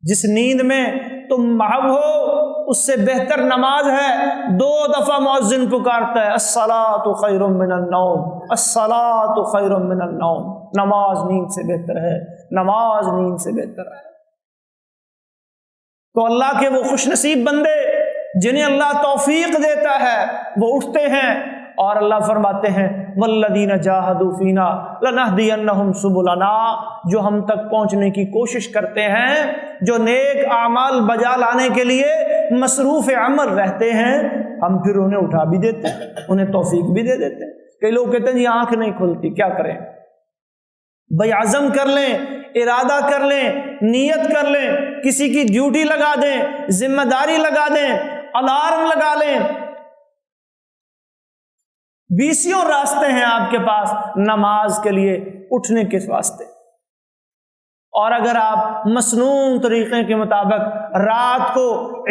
جس نیند میں تم محو ہو اس سے بہتر نماز ہے۔ 2 دفعہ مؤذن پکارتا ہے، الصلاۃ خیر من النوم، الصلاۃ خیر من النوم، نماز نیند سے بہتر ہے، نماز نیند سے بہتر ہے۔ تو اللہ کے وہ خوش نصیب بندے جنہیں اللہ توفیق دیتا ہے وہ اٹھتے ہیں اور اللہ فرماتے ہیں والذین جاہدوا فینا لنہدینہم سبلنا، جو ہم تک پہنچنے کی کوشش کرتے ہیں، جو نیک اعمال بجا لانے کے لیے مصروف عمل رہتے ہیں، ہم پھر انہیں اٹھا بھی دیتے ہیں، انہیں توفیق بھی دے دیتے ہیں۔ کئی لوگ کہتے ہیں جی آنکھ نہیں کھلتی، کیا کریں؟ بھائی عزم کر لیں، ارادہ کر لیں، نیت کر لیں، کسی کی ڈیوٹی لگا دیں، ذمہ داری لگا دیں، الارم لگا لیں۔ 20 راستے ہیں آپ کے پاس نماز کے لیے اٹھنے کے واسطے، اور اگر آپ مسنون طریقے کے مطابق رات کو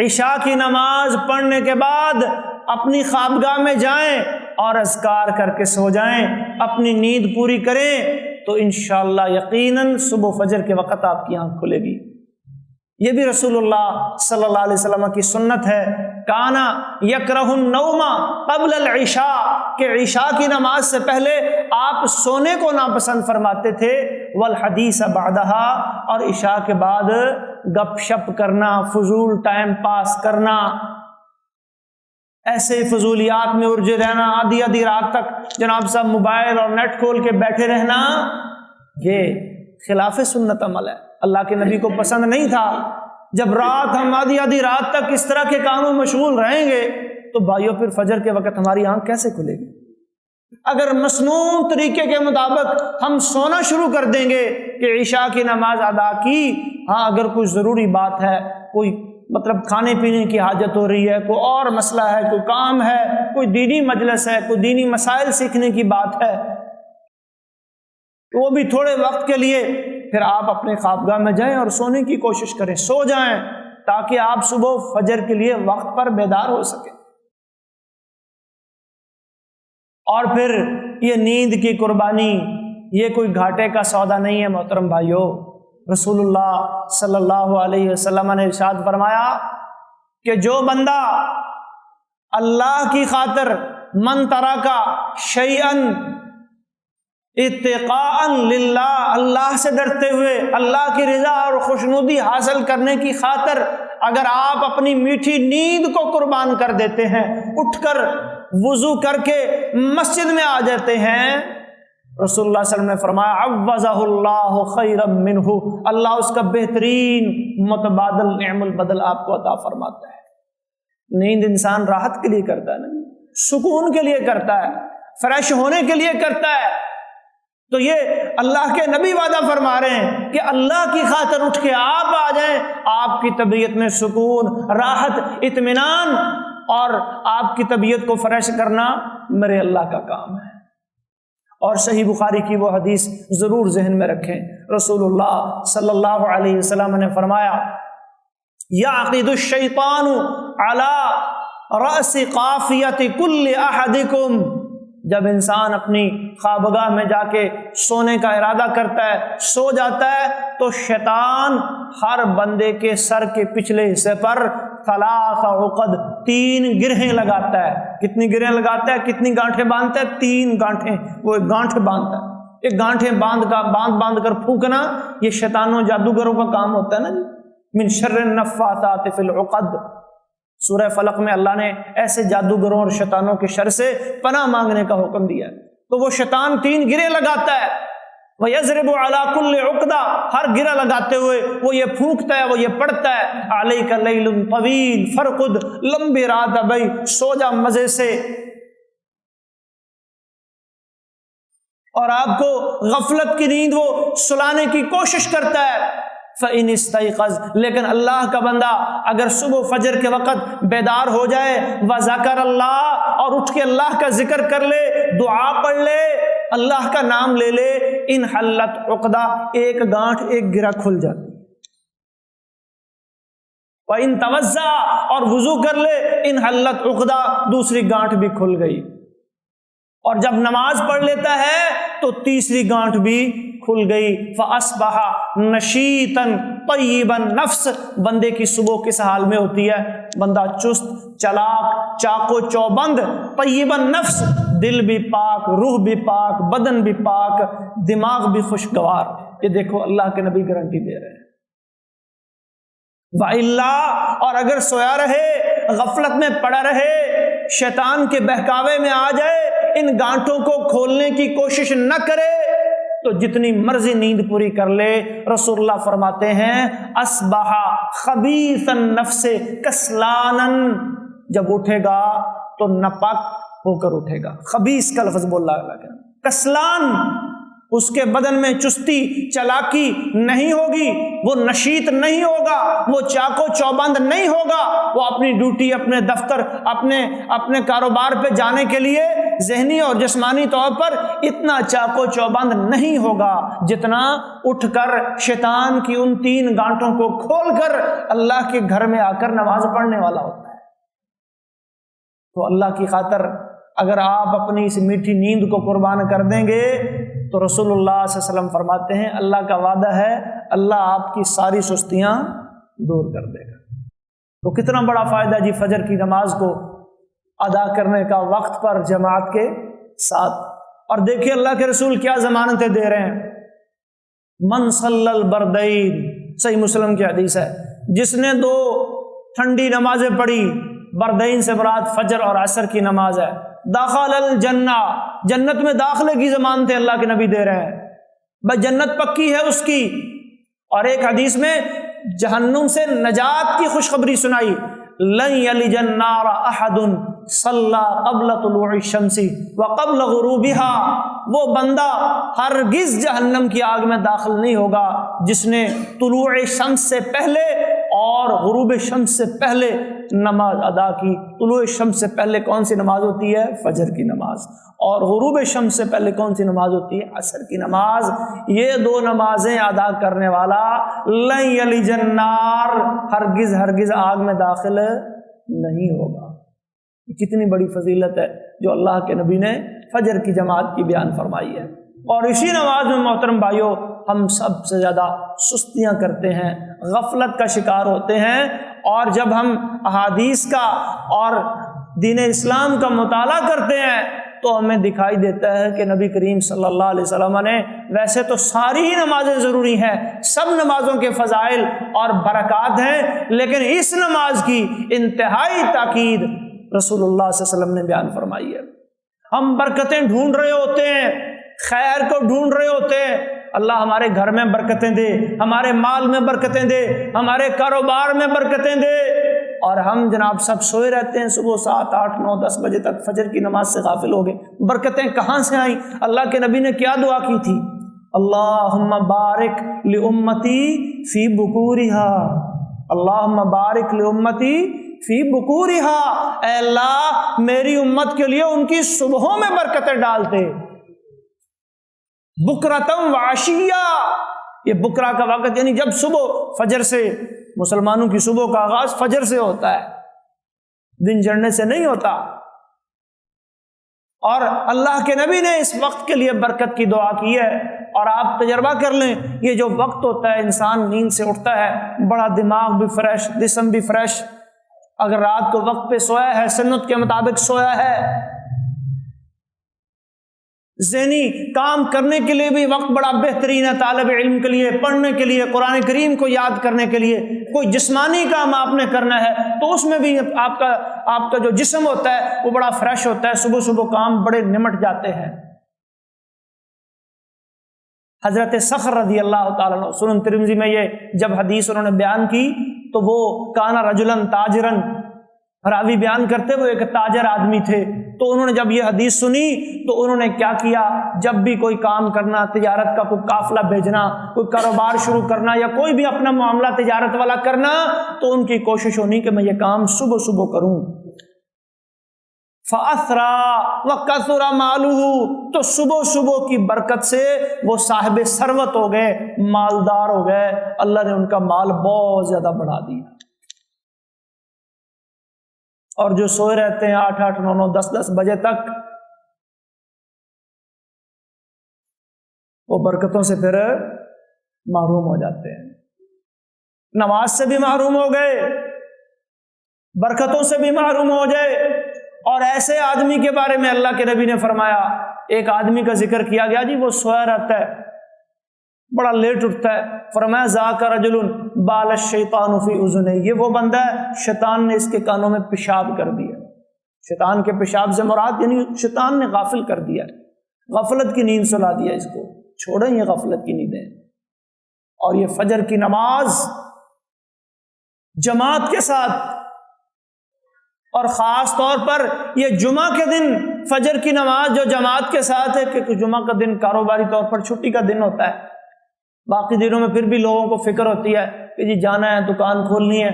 عشاء کی نماز پڑھنے کے بعد اپنی خوابگاہ میں جائیں اور اذکار کر کے سو جائیں، اپنی نیند پوری کریں، تو انشاءاللہ یقیناً صبح فجر کے وقت آپ کی آنکھ کھلے گی۔ یہ بھی رسول اللہ صلی اللہ علیہ وسلم کی سنت ہے، کانا یکرہ النوم قبل العشاء، کہ عشاء کی نماز سے پہلے آپ سونے کو ناپسند فرماتے تھے، والحدیث بعدہا، اور عشاء کے بعد گپ شپ کرنا، فضول ٹائم پاس کرنا، ایسے فضولیات میں الجھے رہنا، آدھی آدھی رات تک جناب صاحب موبائل اور نیٹ کھول کے بیٹھے رہنا، یہ خلاف سنت عمل ہے، اللہ کے نبی کو پسند نہیں تھا۔ جب رات ہم آدھی آدھی رات تک اس طرح کے کاموں مشغول رہیں گے تو بھائیو پھر فجر کے وقت ہماری آنکھ کیسے کھلے گی؟ اگر مسنون طریقے کے مطابق ہم سونا شروع کر دیں گے کہ عشاء کی نماز ادا کی، ہاں اگر کوئی ضروری بات ہے، کوئی مطلب کھانے پینے کی حاجت ہو رہی ہے، کوئی اور مسئلہ ہے، کوئی کام ہے، کوئی دینی مجلس ہے، کوئی دینی مسائل سیکھنے کی بات ہے، وہ بھی تھوڑے وقت کے لیے پھر آپ اپنے خوابگاہ میں جائیں اور سونے کی کوشش کریں، سو جائیں، تاکہ آپ صبح فجر کے لیے وقت پر بیدار ہو سکیں۔ اور پھر یہ نیند کی قربانی یہ کوئی گھاٹے کا سودا نہیں ہے محترم بھائیو۔ رسول اللہ صلی اللہ علیہ وسلم نے ارشاد فرمایا کہ جو بندہ اللہ کی خاطر من ترک شیئا اتقاء للہ، اللہ سے ڈرتے ہوئے، اللہ کی رضا اور خوشنودی حاصل کرنے کی خاطر اگر آپ اپنی میٹھی نیند کو قربان کر دیتے ہیں، اٹھ کر وضو کر کے مسجد میں آ جاتے ہیں، رسول اللہ صلی اللہ علیہ وسلم نے فرمایا عوضہ اللہ خیرا منہ، اللہ اس کا بہترین متبادل نعم البدل آپ کو عطا فرماتا ہے۔ نیند انسان راحت کے لیے کرتا ہے نا، سکون کے لیے کرتا ہے، فریش ہونے کے لیے کرتا ہے۔ تو یہ اللہ کے نبی وعدہ فرما رہے ہیں کہ اللہ کی خاطر اٹھ کے آپ آ جائیں، آپ کی طبیعت میں سکون، راحت، اطمینان، اور آپ کی طبیعت کو فریش کرنا میرے اللہ کا کام ہے۔ اور صحیح بخاری کی وہ حدیث ضرور ذہن میں رکھیں، رسول اللہ صلی اللہ علیہ وسلم نے فرمایا یعقد الشیطان علی رأس قافیۃ کل احدکم، جب انسان اپنی خوابگاہ میں جا کے سونے کا ارادہ کرتا ہے، سو جاتا ہے، تو شیطان ہر بندے کے سر کے پچھلے حصے پر ثلاث عقد، 3 گرہیں لگاتا ہے۔ کتنی گرہیں لگاتا ہے؟ کتنی گانٹھیں باندھتا ہے؟ 3 گانٹھیں، وہ ایک گانٹھ باندھتا ہے۔ ایک گانٹھیں باندھ کر پھونکنا یہ شیطانوں جادوگروں کا کام ہوتا ہے نا جی۔ من شر النفاثات فی العقد، سورہ فلق میں اللہ نے ایسے جادوگروں اور شیطانوں کے شر سے پناہ مانگنے کا حکم دیا ہے۔ تو وہ شیطان 3 گرے لگاتا ہے، وَيَضْرِبُ عَلَى كُلِّ عُقْدَةٍ، ہر گرہ لگاتے ہوئے وہ یہ پھونکتا ہے، وہ یہ پڑھتا ہے عَلَيْكَ لَيْلٌ طَوِيلٌ فَارْقُدْ، لمبی رات ہے بھائی، سو جا مزے سے۔ اور آپ کو غفلت کی نیند وہ سلانے کی کوشش کرتا ہے، فَإِنِ اسْتَيْقَظَ، لیکن اللہ کا بندہ اگر صبح فجر کے وقت بیدار ہو جائے، وَذَكَرَ اللَّهَ، اور اٹھ کے اللہ کا ذکر کر لے، دعا پڑھ لے، اللہ کا نام لے لے، انحلت عقدہ، ایک گانٹھ، ایک گرہ کھل جاتی۔ وَإِن تَوَضَّأَ، اور وضو کر لے، انحلت عقدہ، دوسری گانٹھ بھی کھل گئی۔ اور جب نماز پڑھ لیتا ہے تو تیسری گانٹھ بھی کھل گئی۔ فَأَصْبَحَ نَشِيطًا طَيِّبَ النَّفْسِ، بندے کی صبح کس حال میں ہوتی ہے؟ بندہ چست، چالاک، چاق و چوبند، طیب النفس، دل بھی پاک، روح بھی پاک، بدن بھی پاک، دماغ بھی خوشگوار۔ یہ دیکھو اللہ کے نبی گارنٹی دے رہے ہیں۔ وَإِلَّا، اور اگر سویا رہے، غفلت میں پڑا رہے، شیطان کے بہکاوے میں آ جائے، ان گانٹوں کو کھولنے کی کوشش نہ کرے، تو جتنی مرضی نیند پوری کر لے، رسول اللہ فرماتے ہیں اصبح خبیث النفس کسلانا، جب اٹھے گا تو ناپاک ہو کر اٹھے گا۔ خبیث کا لفظ بول رہا ہے، کسلان، اس کے بدن میں چستی، چالاکی نہیں ہوگی، وہ نشیط نہیں ہوگا، وہ چاق و چوبند نہیں ہوگا، وہ اپنی ڈیوٹی، اپنے دفتر، اپنے کاروبار پہ جانے کے لیے ذہنی اور جسمانی طور پر اتنا چاق و چوبند نہیں ہوگا جتنا اٹھ کر شیطان کی ان 3 گانٹوں کو کھول کر اللہ کے گھر میں آ کر نماز پڑھنے والا ہوتا ہے۔ تو اللہ کی خاطر اگر آپ اپنی اس میٹھی نیند کو قربان کر دیں گے تو رسول اللہ صلی اللہ علیہ وسلم فرماتے ہیں اللہ کا وعدہ ہے اللہ آپ کی ساری سستیاں دور کر دے گا۔ تو کتنا بڑا فائدہ جی فجر کی نماز کو ادا کرنے کا وقت پر جماعت کے ساتھ۔ اور دیکھیے اللہ کے رسول کیا ضمانتیں دے رہے ہیں، من صلی البردین، صحیح مسلم کی حدیث ہے، جس نے 2 ٹھنڈی نمازیں پڑھی، بردین سے مراد فجر اور عصر کی نماز ہے، دخل الجنہ، جنت میں داخلے کی ضمانتیں اللہ کے نبی دے رہے ہیں، بس جنت پکی ہے اس کی۔ اور ایک حدیث میں جہنم سے نجات کی خوشخبری سنائی، لن یلج النار احد صلی قبل طلوع الشمس وقبل غروبها، وہ بندہ ہرگز جہنم کی آگ میں داخل نہیں ہوگا جس نے طلوع شمس سے پہلے اور غروب شمس سے پہلے نماز ادا کی۔ طلوع شمس سے پہلے کون سی نماز ہوتی ہے؟ فجر کی نماز، اور غروب شمس سے پہلے کون سی نماز ہوتی ہے؟ عصر کی نماز۔ یہ 2 نمازیں ادا کرنے والا لن یلج النار، ہرگز آگ میں داخل نہیں ہوگا۔ کتنی بڑی فضیلت ہے جو اللہ کے نبی نے فجر کی جماعت کی بیان فرمائی ہے۔ اور اسی نماز میں محترم بھائیوں ہم سب سے زیادہ سستیاں کرتے ہیں، غفلت کا شکار ہوتے ہیں، اور جب ہم احادیث کا اور دین اسلام کا مطالعہ کرتے ہیں تو ہمیں دکھائی دیتا ہے کہ نبی کریم صلی اللہ علیہ وسلم نے ویسے تو ساری ہی نمازیں ضروری ہیں، سب نمازوں کے فضائل اور برکات ہیں، لیکن اس نماز کی انتہائی تاکید رسول اللہ صلی اللہ علیہ وسلم نے بیان فرمائی ہے۔ ہم برکتیں ڈھونڈ رہے ہوتے ہیں، خیر کو ڈھونڈ رہے ہوتے ہیں، اللہ ہمارے گھر میں برکتیں دے، ہمارے مال میں برکتیں دے، ہمارے کاروبار میں برکتیں دے، اور ہم جناب سب سوئے رہتے ہیں، صبح 7، 8، 9، 10 بجے تک فجر کی نماز سے غافل ہو گئے۔ برکتیں کہاں سے آئیں؟ اللہ کے نبی نے کیا دعا کی تھی؟ اللہم بارک لامتی فی بکورہا، اللہم بارک لامتی فی بکورہا، اے اللہ میری امت کے لیے ان کی صبحوں میں برکتیں ڈالتے۔ بکرتم وعشیہ، یہ بکرا کا وقت یعنی جب صبح فجر سے، مسلمانوں کی صبح کا آغاز فجر سے ہوتا ہے، دن چڑھنے سے نہیں ہوتا، اور اللہ کے نبی نے اس وقت کے لیے برکت کی دعا کی ہے۔ اور آپ تجربہ کر لیں، یہ جو وقت ہوتا ہے انسان نیند سے اٹھتا ہے، بڑا دماغ بھی فریش، جسم بھی فریش، اگر رات کو وقت پہ سویا ہے، سنت کے مطابق سویا ہے، ذہنی کام کرنے کے لیے بھی وقت بڑا بہترین ہے، طالب علم کے لیے، پڑھنے کے لیے، قرآن کریم کو یاد کرنے کے لیے، کوئی جسمانی کام آپ نے کرنا ہے تو اس میں بھی آپ کا جو جسم ہوتا ہے وہ بڑا فریش ہوتا ہے، صبح صبح کام بڑے نمٹ جاتے ہیں۔ حضرت صخر رضی اللہ تعالیٰ عنہ، سنن ترمذی میں یہ جب حدیث انہوں نے بیان کی تو وہ کانا رجلن تاجرن، راوی بیان کرتے وہ ایک تاجر آدمی تھے، تو انہوں نے جب یہ حدیث سنی تو انہوں نے کیا کیا، جب بھی کوئی کام کرنا، تجارت کا کوئی قافلہ بھیجنا، کوئی کاروبار شروع کرنا، یا کوئی بھی اپنا معاملہ تجارت والا کرنا، تو ان کی کوشش ہونی کہ میں یہ کام صبح صبح کروں۔ فَأَثْرَى وَكَثُرَ مَالُهُ، تو صبح صبح کی برکت سے وہ صاحب ثروت ہو گئے، مالدار ہو گئے، اللہ نے ان کا مال بہت زیادہ بڑھا دیا۔ اور جو سوئے رہتے ہیں 8، 8، 9، 9، 10، 10 بجے تک، وہ برکتوں سے پھر محروم ہو جاتے ہیں، نماز سے بھی محروم ہو گئے، برکتوں سے بھی محروم ہو جائے۔ اور ایسے آدمی کے بارے میں اللہ کے نبی نے فرمایا، ایک آدمی کا ذکر کیا گیا جی وہ سویا رہتا ہے، بڑا لیٹ اٹھتا ہے، فرمایا ذاک رجل بال الشیطان فی اذنہ، یہ وہ بندہ ہے شیطان نے اس کے کانوں میں پیشاب کر دیا۔ شیطان کے پیشاب سے مراد یعنی شیطان نے غافل کر دیا، غفلت کی نیند سلا دیا، اس کو چھوڑیں یہ غفلت کی نیندیں۔ اور یہ فجر کی نماز جماعت کے ساتھ، اور خاص طور پر یہ جمعہ کے دن فجر کی نماز جو جماعت کے ساتھ ہے، کہ جمعہ کا دن کاروباری طور پر چھٹی کا دن ہوتا ہے، باقی دنوں میں پھر بھی لوگوں کو فکر ہوتی ہے کہ جی جانا ہے، دکان کھولنی ہے،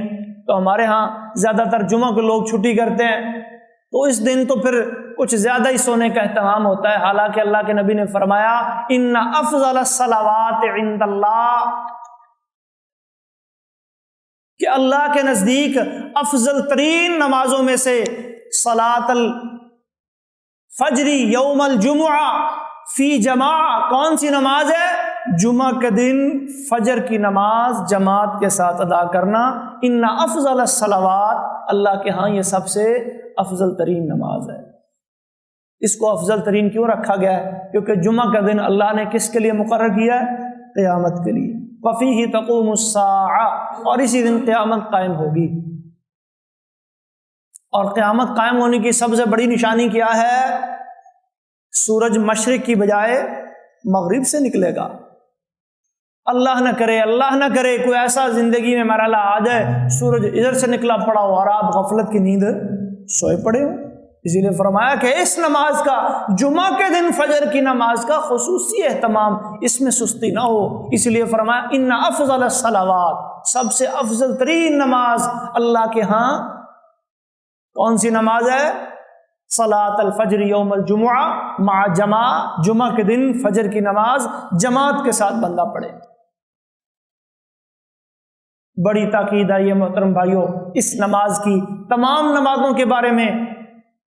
تو ہمارے ہاں زیادہ تر جمعہ کو لوگ چھٹی کرتے ہیں، تو اس دن تو پھر کچھ زیادہ ہی سونے کا اہتمام ہوتا ہے۔ حالانکہ اللہ کے نبی نے فرمایا ان افضل الصلوات عند اللہ، کہ اللہ کے نزدیک افضل ترین نمازوں میں سے صلاۃ الفجر یوم الجمعہ فی جماعہ، کون سی نماز ہے؟ جمعہ کے دن فجر کی نماز جماعت کے ساتھ ادا کرنا۔ ان افضل الصلوات، اللہ کے ہاں یہ سب سے افضل ترین نماز ہے۔ اس کو افضل ترین کیوں رکھا گیا ہے؟ کیونکہ جمعہ کا دن اللہ نے کس کے لیے مقرر کیا ہے؟ قیامت کے لیے۔ وَفِيهِ تَقُومُ السَّاعَةُ، اور اسی دن قیامت قائم ہوگی۔ اور قیامت قائم ہونے کی سب سے بڑی نشانی کیا ہے؟ سورج مشرق کی بجائے مغرب سے نکلے گا۔ اللہ نہ کرے کوئی ایسا زندگی میں مرحلہ آ جائے سورج ادھر سے نکلا پڑا ہو اور آپ غفلت کی نیند سوئے پڑے ہو۔ اسی لیے فرمایا کہ اس نماز کا، جمعہ کے دن فجر کی نماز کا خصوصی اہتمام، اس میں سستی نہ ہو۔ اس لیے فرمایا ان افضل الصلوات، سب سے افضل ترین نماز اللہ کے ہاں کون سی نماز ہے؟ صلاۃ الفجر یوم الجمعہ مع جماع، جمعہ کے دن فجر کی نماز جماعت کے ساتھ بندہ پڑھے۔ بڑی تاکید ہے یہ محترم بھائیوں اس نماز کی۔ تمام نمازوں کے بارے میں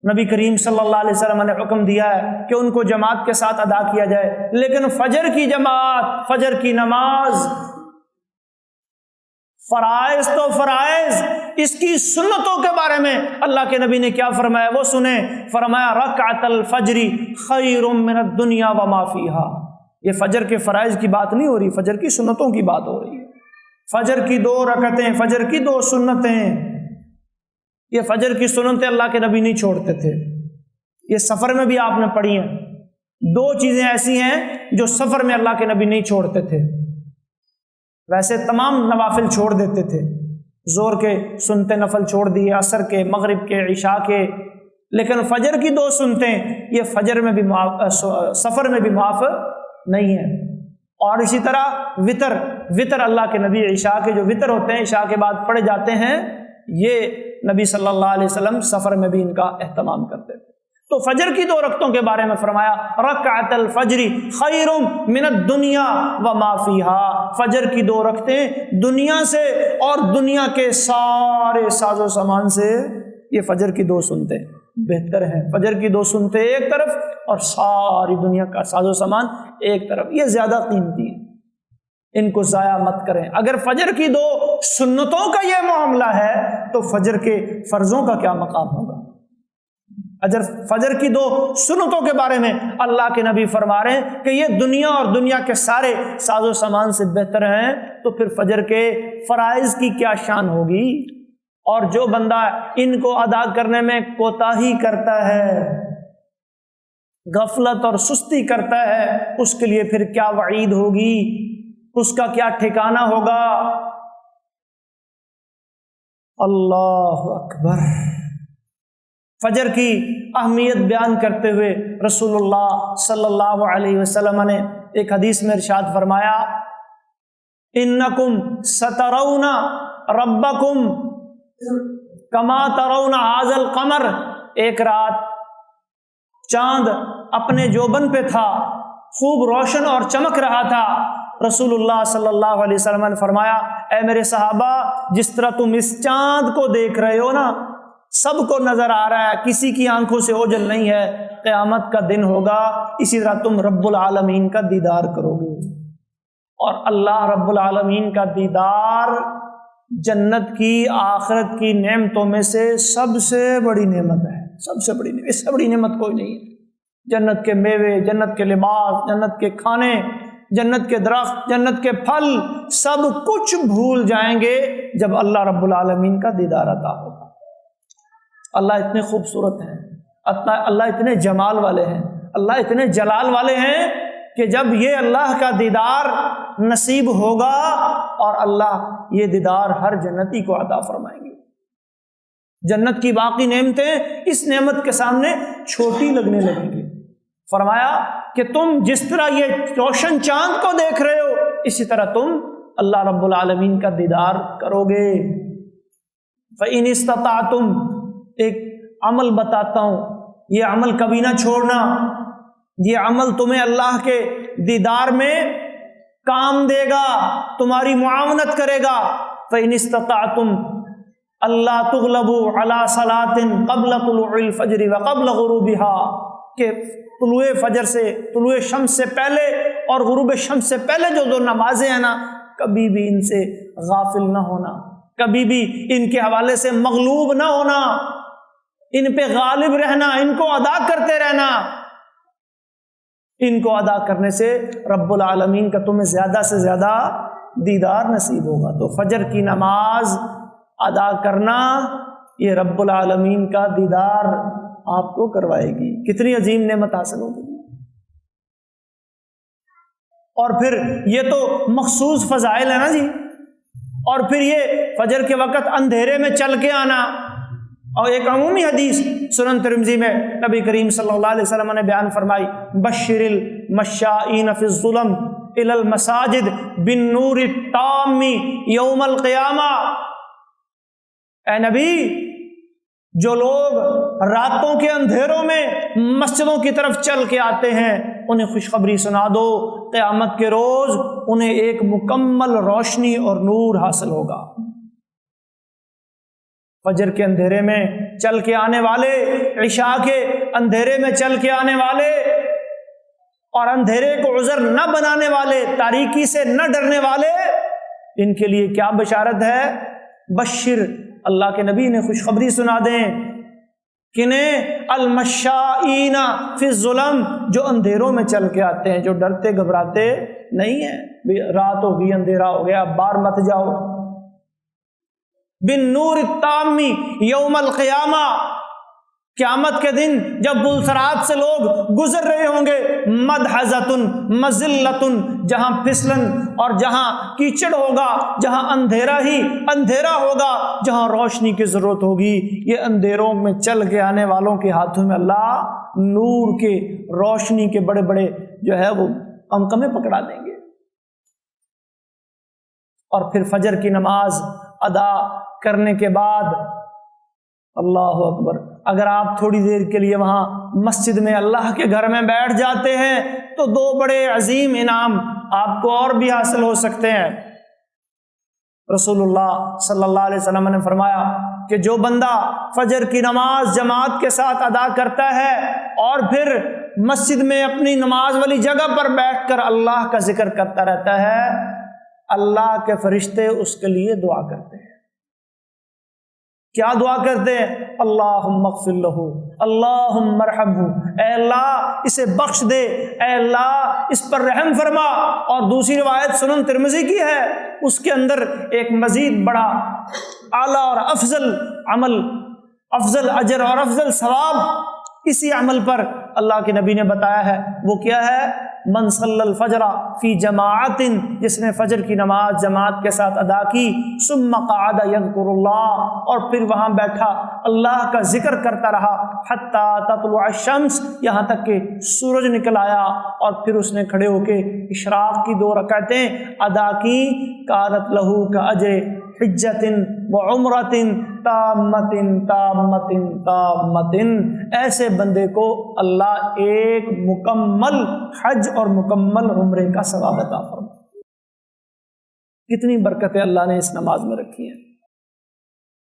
نبی کریم صلی اللہ علیہ وسلم نے حکم دیا ہے کہ ان کو جماعت کے ساتھ ادا کیا جائے، لیکن فجر کی جماعت، فجر کی نماز فرائض تو فرائض، اس کی سنتوں کے بارے میں اللہ کے نبی نے کیا فرمایا وہ سنیں۔ فرمایا رکعت الفجر خیر من الدنیا وما فیہا۔ یہ فجر کے فرائض کی بات نہیں ہو رہی، فجر کی سنتوں کی بات ہو رہی ہے۔ فجر کی 2 رکعتیں، فجر کی 2 سنتیں، یہ فجر کی سنتیں اللہ کے نبی نہیں چھوڑتے تھے۔ یہ سفر میں بھی آپ نے پڑھی ہیں، 2 چیزیں ایسی ہیں جو سفر میں اللہ کے نبی نہیں چھوڑتے تھے، ویسے تمام نوافل چھوڑ دیتے تھے، ظہر کے سنتے نفل چھوڑ دیے، عصر کے، مغرب کے، عشاء کے، لیکن فجر کی 2 سنتیں یہ فجر میں بھی سفر میں بھی معاف نہیں ہے۔ اور اسی طرح وطر اللہ کے نبی عشاء کے جو وطر ہوتے ہیں عشاء کے بعد پڑھے جاتے ہیں، یہ نبی صلی اللہ علیہ وسلم سفر میں بھی ان کا اہتمام کرتے تھے۔ تو فجر کی 2 رکعتوں کے بارے میں فرمایا رکعت الفجر خیر من الدنیا وما فیہا، فجر کی 2 رکعتیں دنیا سے اور دنیا کے سارے ساز و سامان سے، یہ فجر کی 2 سنتیں بہتر ہیں۔ فجر کی 2 سنتیں ایک طرف اور ساری دنیا کا ساز و سامان ایک طرف، یہ زیادہ قیمتی ہے، ان کو ضائع مت کریں۔ اگر فجر کی 2 سنتوں کا یہ معاملہ ہے تو فجر کے فرضوں کا کیا مقام ہوگا؟ اگر فجر کی 2 سنتوں کے بارے میں اللہ کے نبی فرما رہے ہیں کہ یہ دنیا اور دنیا کے سارے ساز و سامان سے بہتر ہیں، تو پھر فجر کے فرائض کی کیا شان ہوگی؟ اور جو بندہ ان کو ادا کرنے میں کوتاہی کرتا ہے، غفلت اور سستی کرتا ہے، اس کے لیے پھر کیا وعید ہوگی، اس کا کیا ٹھکانہ ہوگا؟ اللہ اکبر۔ فجر کی اہمیت بیان کرتے ہوئے رسول اللہ صلی اللہ علیہ وسلم نے ایک حدیث میں ارشاد فرمایا انکم سترون ربکم کما ترون ھذا القمر۔ ایک رات چاند اپنے جوبن پہ تھا، خوب روشن اور چمک رہا تھا۔ رسول اللہ صلی اللہ علیہ وسلم نے فرمایا اے میرے صحابہ، جس طرح تم اس چاند کو دیکھ رہے ہو نا، سب کو نظر آ رہا ہے، کسی کی آنکھوں سے اوجھل نہیں ہے، قیامت کا دن ہوگا اسی طرح تم رب العالمین کا دیدار کرو گے۔ اور اللہ رب العالمین کا دیدار جنت کی، آخرت کی نعمتوں میں سے سب سے بڑی نعمت ہے، سب سے بڑی نعمت، اس سے بڑی نعمت کوئی نہیں ہے۔ جنت کے میوے، جنت کے لباس، جنت کے کھانے، جنت کے درخت، جنت کے پھل، سب کچھ بھول جائیں گے جب اللہ رب العالمین کا دیدار عطا ہوگا۔ اللہ اتنے خوبصورت ہیں، اللہ اتنے جمال والے ہیں، اللہ اتنے جلال والے ہیں کہ جب یہ اللہ کا دیدار نصیب ہوگا اور اللہ یہ دیدار ہر جنتی کو عطا فرمائیں گے، جنت کی باقی نعمتیں اس نعمت کے سامنے چھوٹی لگنے لگیں گی۔ فرمایا کہ تم جس طرح یہ روشن چاند کو دیکھ رہے ہو، اسی طرح تم اللہ رب العالمین کا دیدار کرو گے۔ فَإِنِ اسْتَطَعْتُمْ، ایک عمل بتاتا ہوں، یہ عمل کبھی نہ چھوڑنا، یہ عمل تمہیں اللہ کے دیدار میں کام دے گا، تمہاری معاونت کرے گا۔ فَإِنِ اسْتَطَعْتُمْ أَلَّا تُغْلَبُوا عَلَى صَلَاةٍ قَبْلَ طُلُوعِ الْفَجْرِ وَقَبْلَ غُرُوبِهَا، کہ طلوع فجر سے، طلوع شمس سے پہلے اور غروب شمس سے پہلے جو 2 نمازیں ہیں نا، کبھی بھی ان سے غافل نہ ہونا، کبھی بھی ان کے حوالے سے مغلوب نہ ہونا، ان پہ غالب رہنا، ان کو ادا کرتے رہنا۔ ان کو ادا کرنے سے رب العالمین کا تمہیں زیادہ سے زیادہ دیدار نصیب ہوگا۔ تو فجر کی نماز ادا کرنا یہ رب العالمین کا دیدار آپ کو کروائے گی، کتنی عظیم نعمت حاصل ہوگی۔ اور پھر یہ تو مخصوص فضائل ہے نا جی، اور پھر یہ فجر کے وقت اندھیرے میں چل کے آنا، اور ایک عمومی حدیث سنن ترمذی میں نبی کریم صلی اللہ علیہ وسلم نے بیان فرمائی بشر المشائین فی الظلم الی المساجد بالنور التام یوم القیامہ۔ اے نبی، جو لوگ راتوں کے اندھیروں میں مسجدوں کی طرف چل کے آتے ہیں انہیں خوشخبری سنا دو، قیامت کے روز انہیں ایک مکمل روشنی اور نور حاصل ہوگا۔ فجر کے اندھیرے میں چل کے آنے والے، عشاء کے اندھیرے میں چل کے آنے والے، اور اندھیرے کو عذر نہ بنانے والے، تاریکی سے نہ ڈرنے والے، ان کے لیے کیا بشارت ہے؟ بشر، اللہ کے نبی نے خوشخبری سنا دیں کنہیں؟ المشائین فی الظلم، جو اندھیروں میں چل کے آتے ہیں، جو ڈرتے گھبراتے نہیں ہیں، رات ہو گئی، اندھیرا ہو گیا، باہر مت جاؤ۔ بالنور التام یوم القیامہ، قیامت کے دن جب بلسرات سے لوگ گزر رہے ہوں گے، مدحضۃ مذلۃ، جہاں پھسلن اور جہاں کیچڑ ہوگا، جہاں اندھیرا ہی اندھیرا ہوگا، جہاں روشنی کی ضرورت ہوگی، یہ اندھیروں میں چل کے آنے والوں کے ہاتھوں میں اللہ نور کے، روشنی کے بڑے بڑے جو ہے وہ قمقمے پکڑا دیں گے۔ اور پھر فجر کی نماز ادا کرنے کے بعد، اللہ اکبر، اگر آپ تھوڑی دیر کے لیے وہاں مسجد میں اللہ کے گھر میں بیٹھ جاتے ہیں تو دو بڑے عظیم انعام آپ کو اور بھی حاصل ہو سکتے ہیں۔ رسول اللہ صلی اللہ علیہ وسلم نے فرمایا کہ جو بندہ فجر کی نماز جماعت کے ساتھ ادا کرتا ہے اور پھر مسجد میں اپنی نماز والی جگہ پر بیٹھ کر اللہ کا ذکر کرتا رہتا ہے، اللہ کے فرشتے اس کے لیے دعا کرتے ہیں۔ کیا دعا کرتے ہیں؟ اللہم اغفر لہ، اللہم ارحمہ، اے اللہ اسے بخش دے، اے اللہ اس پر رحم فرما۔ اور دوسری روایت سنن ترمذی کی ہے، اس کے اندر ایک مزید بڑا اعلیٰ اور افضل عمل، افضل اجر اور افضل ثواب اسی عمل پر اللہ کے نبی نے بتایا ہے۔ وہ کیا ہے؟ من صلی الفجر فی جماعت، جس نے فجر کی نماز جماعت کے ساتھ ادا کی، ثم قعد یذکر اللہ، اور پھر وہاں بیٹھا اللہ کا ذکر کرتا رہا، حتی تطلع الشمس، یہاں تک کہ سورج نکل آیا، اور پھر اس نے کھڑے ہو کے اشراق کی 2 رکعتیں ادا کی، کانت لہ کاجر حجۃ وعمرۃ تامۃ تامۃ تامۃ، ایسے بندے کو اللہ ایک مکمل حج اور مکمل عمرے کا ثواب عطا فرمائے۔ کتنی برکتیں اللہ نے اس نماز میں رکھی ہیں،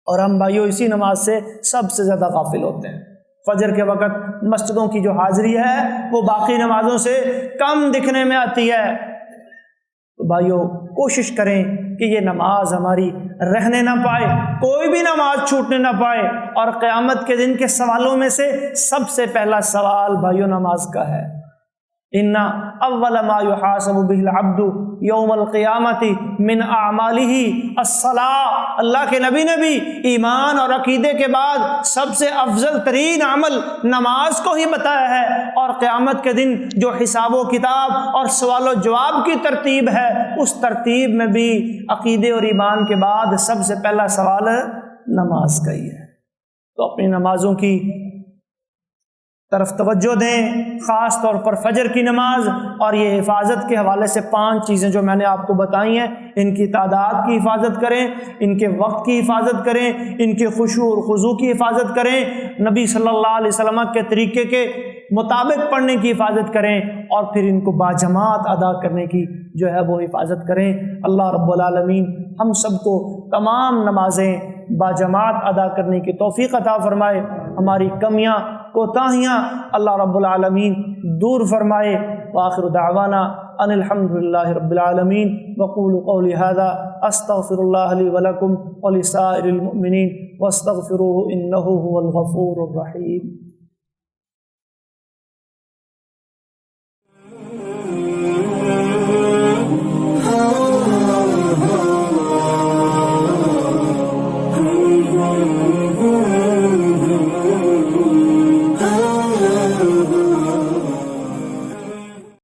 اور ہم بھائیوں اسی نماز سے سب سے زیادہ غافل ہوتے ہیں۔ فجر کے وقت مسجدوں کی جو حاضری ہے وہ باقی نمازوں سے کم دکھنے میں آتی ہے۔ تو بھائیوں کوشش کریں کہ یہ نماز ہماری رہنے نہ پائے، کوئی بھی نماز چھوٹنے نہ پائے۔ اور قیامت کے دن کے سوالوں میں سے سب سے پہلا سوال بھائیوں نماز کا ہے۔ ان اول ما يحاسب به العبد یوم القیامت من اعماله الصلاۃ، اللہ کے نبی نے بھی ایمان اور عقیدے کے بعد سب سے افضل ترین عمل نماز کو ہی بتایا ہے۔ اور قیامت کے دن جو حساب و کتاب اور سوال و جواب کی ترتیب ہے، اس ترتیب میں بھی عقیدے اور ایمان کے بعد سب سے پہلا سوال نماز کا ہی ہے۔ تو اپنی نمازوں کی طرف توجہ دیں، خاص طور پر فجر کی نماز، اور یہ حفاظت کے حوالے سے 5 چیزیں جو میں نے آپ کو بتائی ہیں، ان کی تعداد کی حفاظت کریں، ان کے وقت کی حفاظت کریں، ان کے خشوع اور خضوع کی حفاظت کریں، نبی صلی اللہ علیہ وسلم کے طریقے کے مطابق پڑھنے کی حفاظت کریں، اور پھر ان کو باجماعت ادا کرنے کی جو ہے وہ حفاظت کریں۔ اللہ رب العالمین ہم سب کو تمام نمازیں باجماعت ادا کرنے کی توفیق عطا فرمائے، ہماری کمیاں کوتاہیاں اللہ رب العالمین دور فرمائے۔ وآخر دعوانا ان الحمد للہ رب العالمین، وقولوا قولی ھذا استغفر اللہ لی ولکم ولسائر المؤمنین واستغفروہ انہ هو الغفور الرحیم۔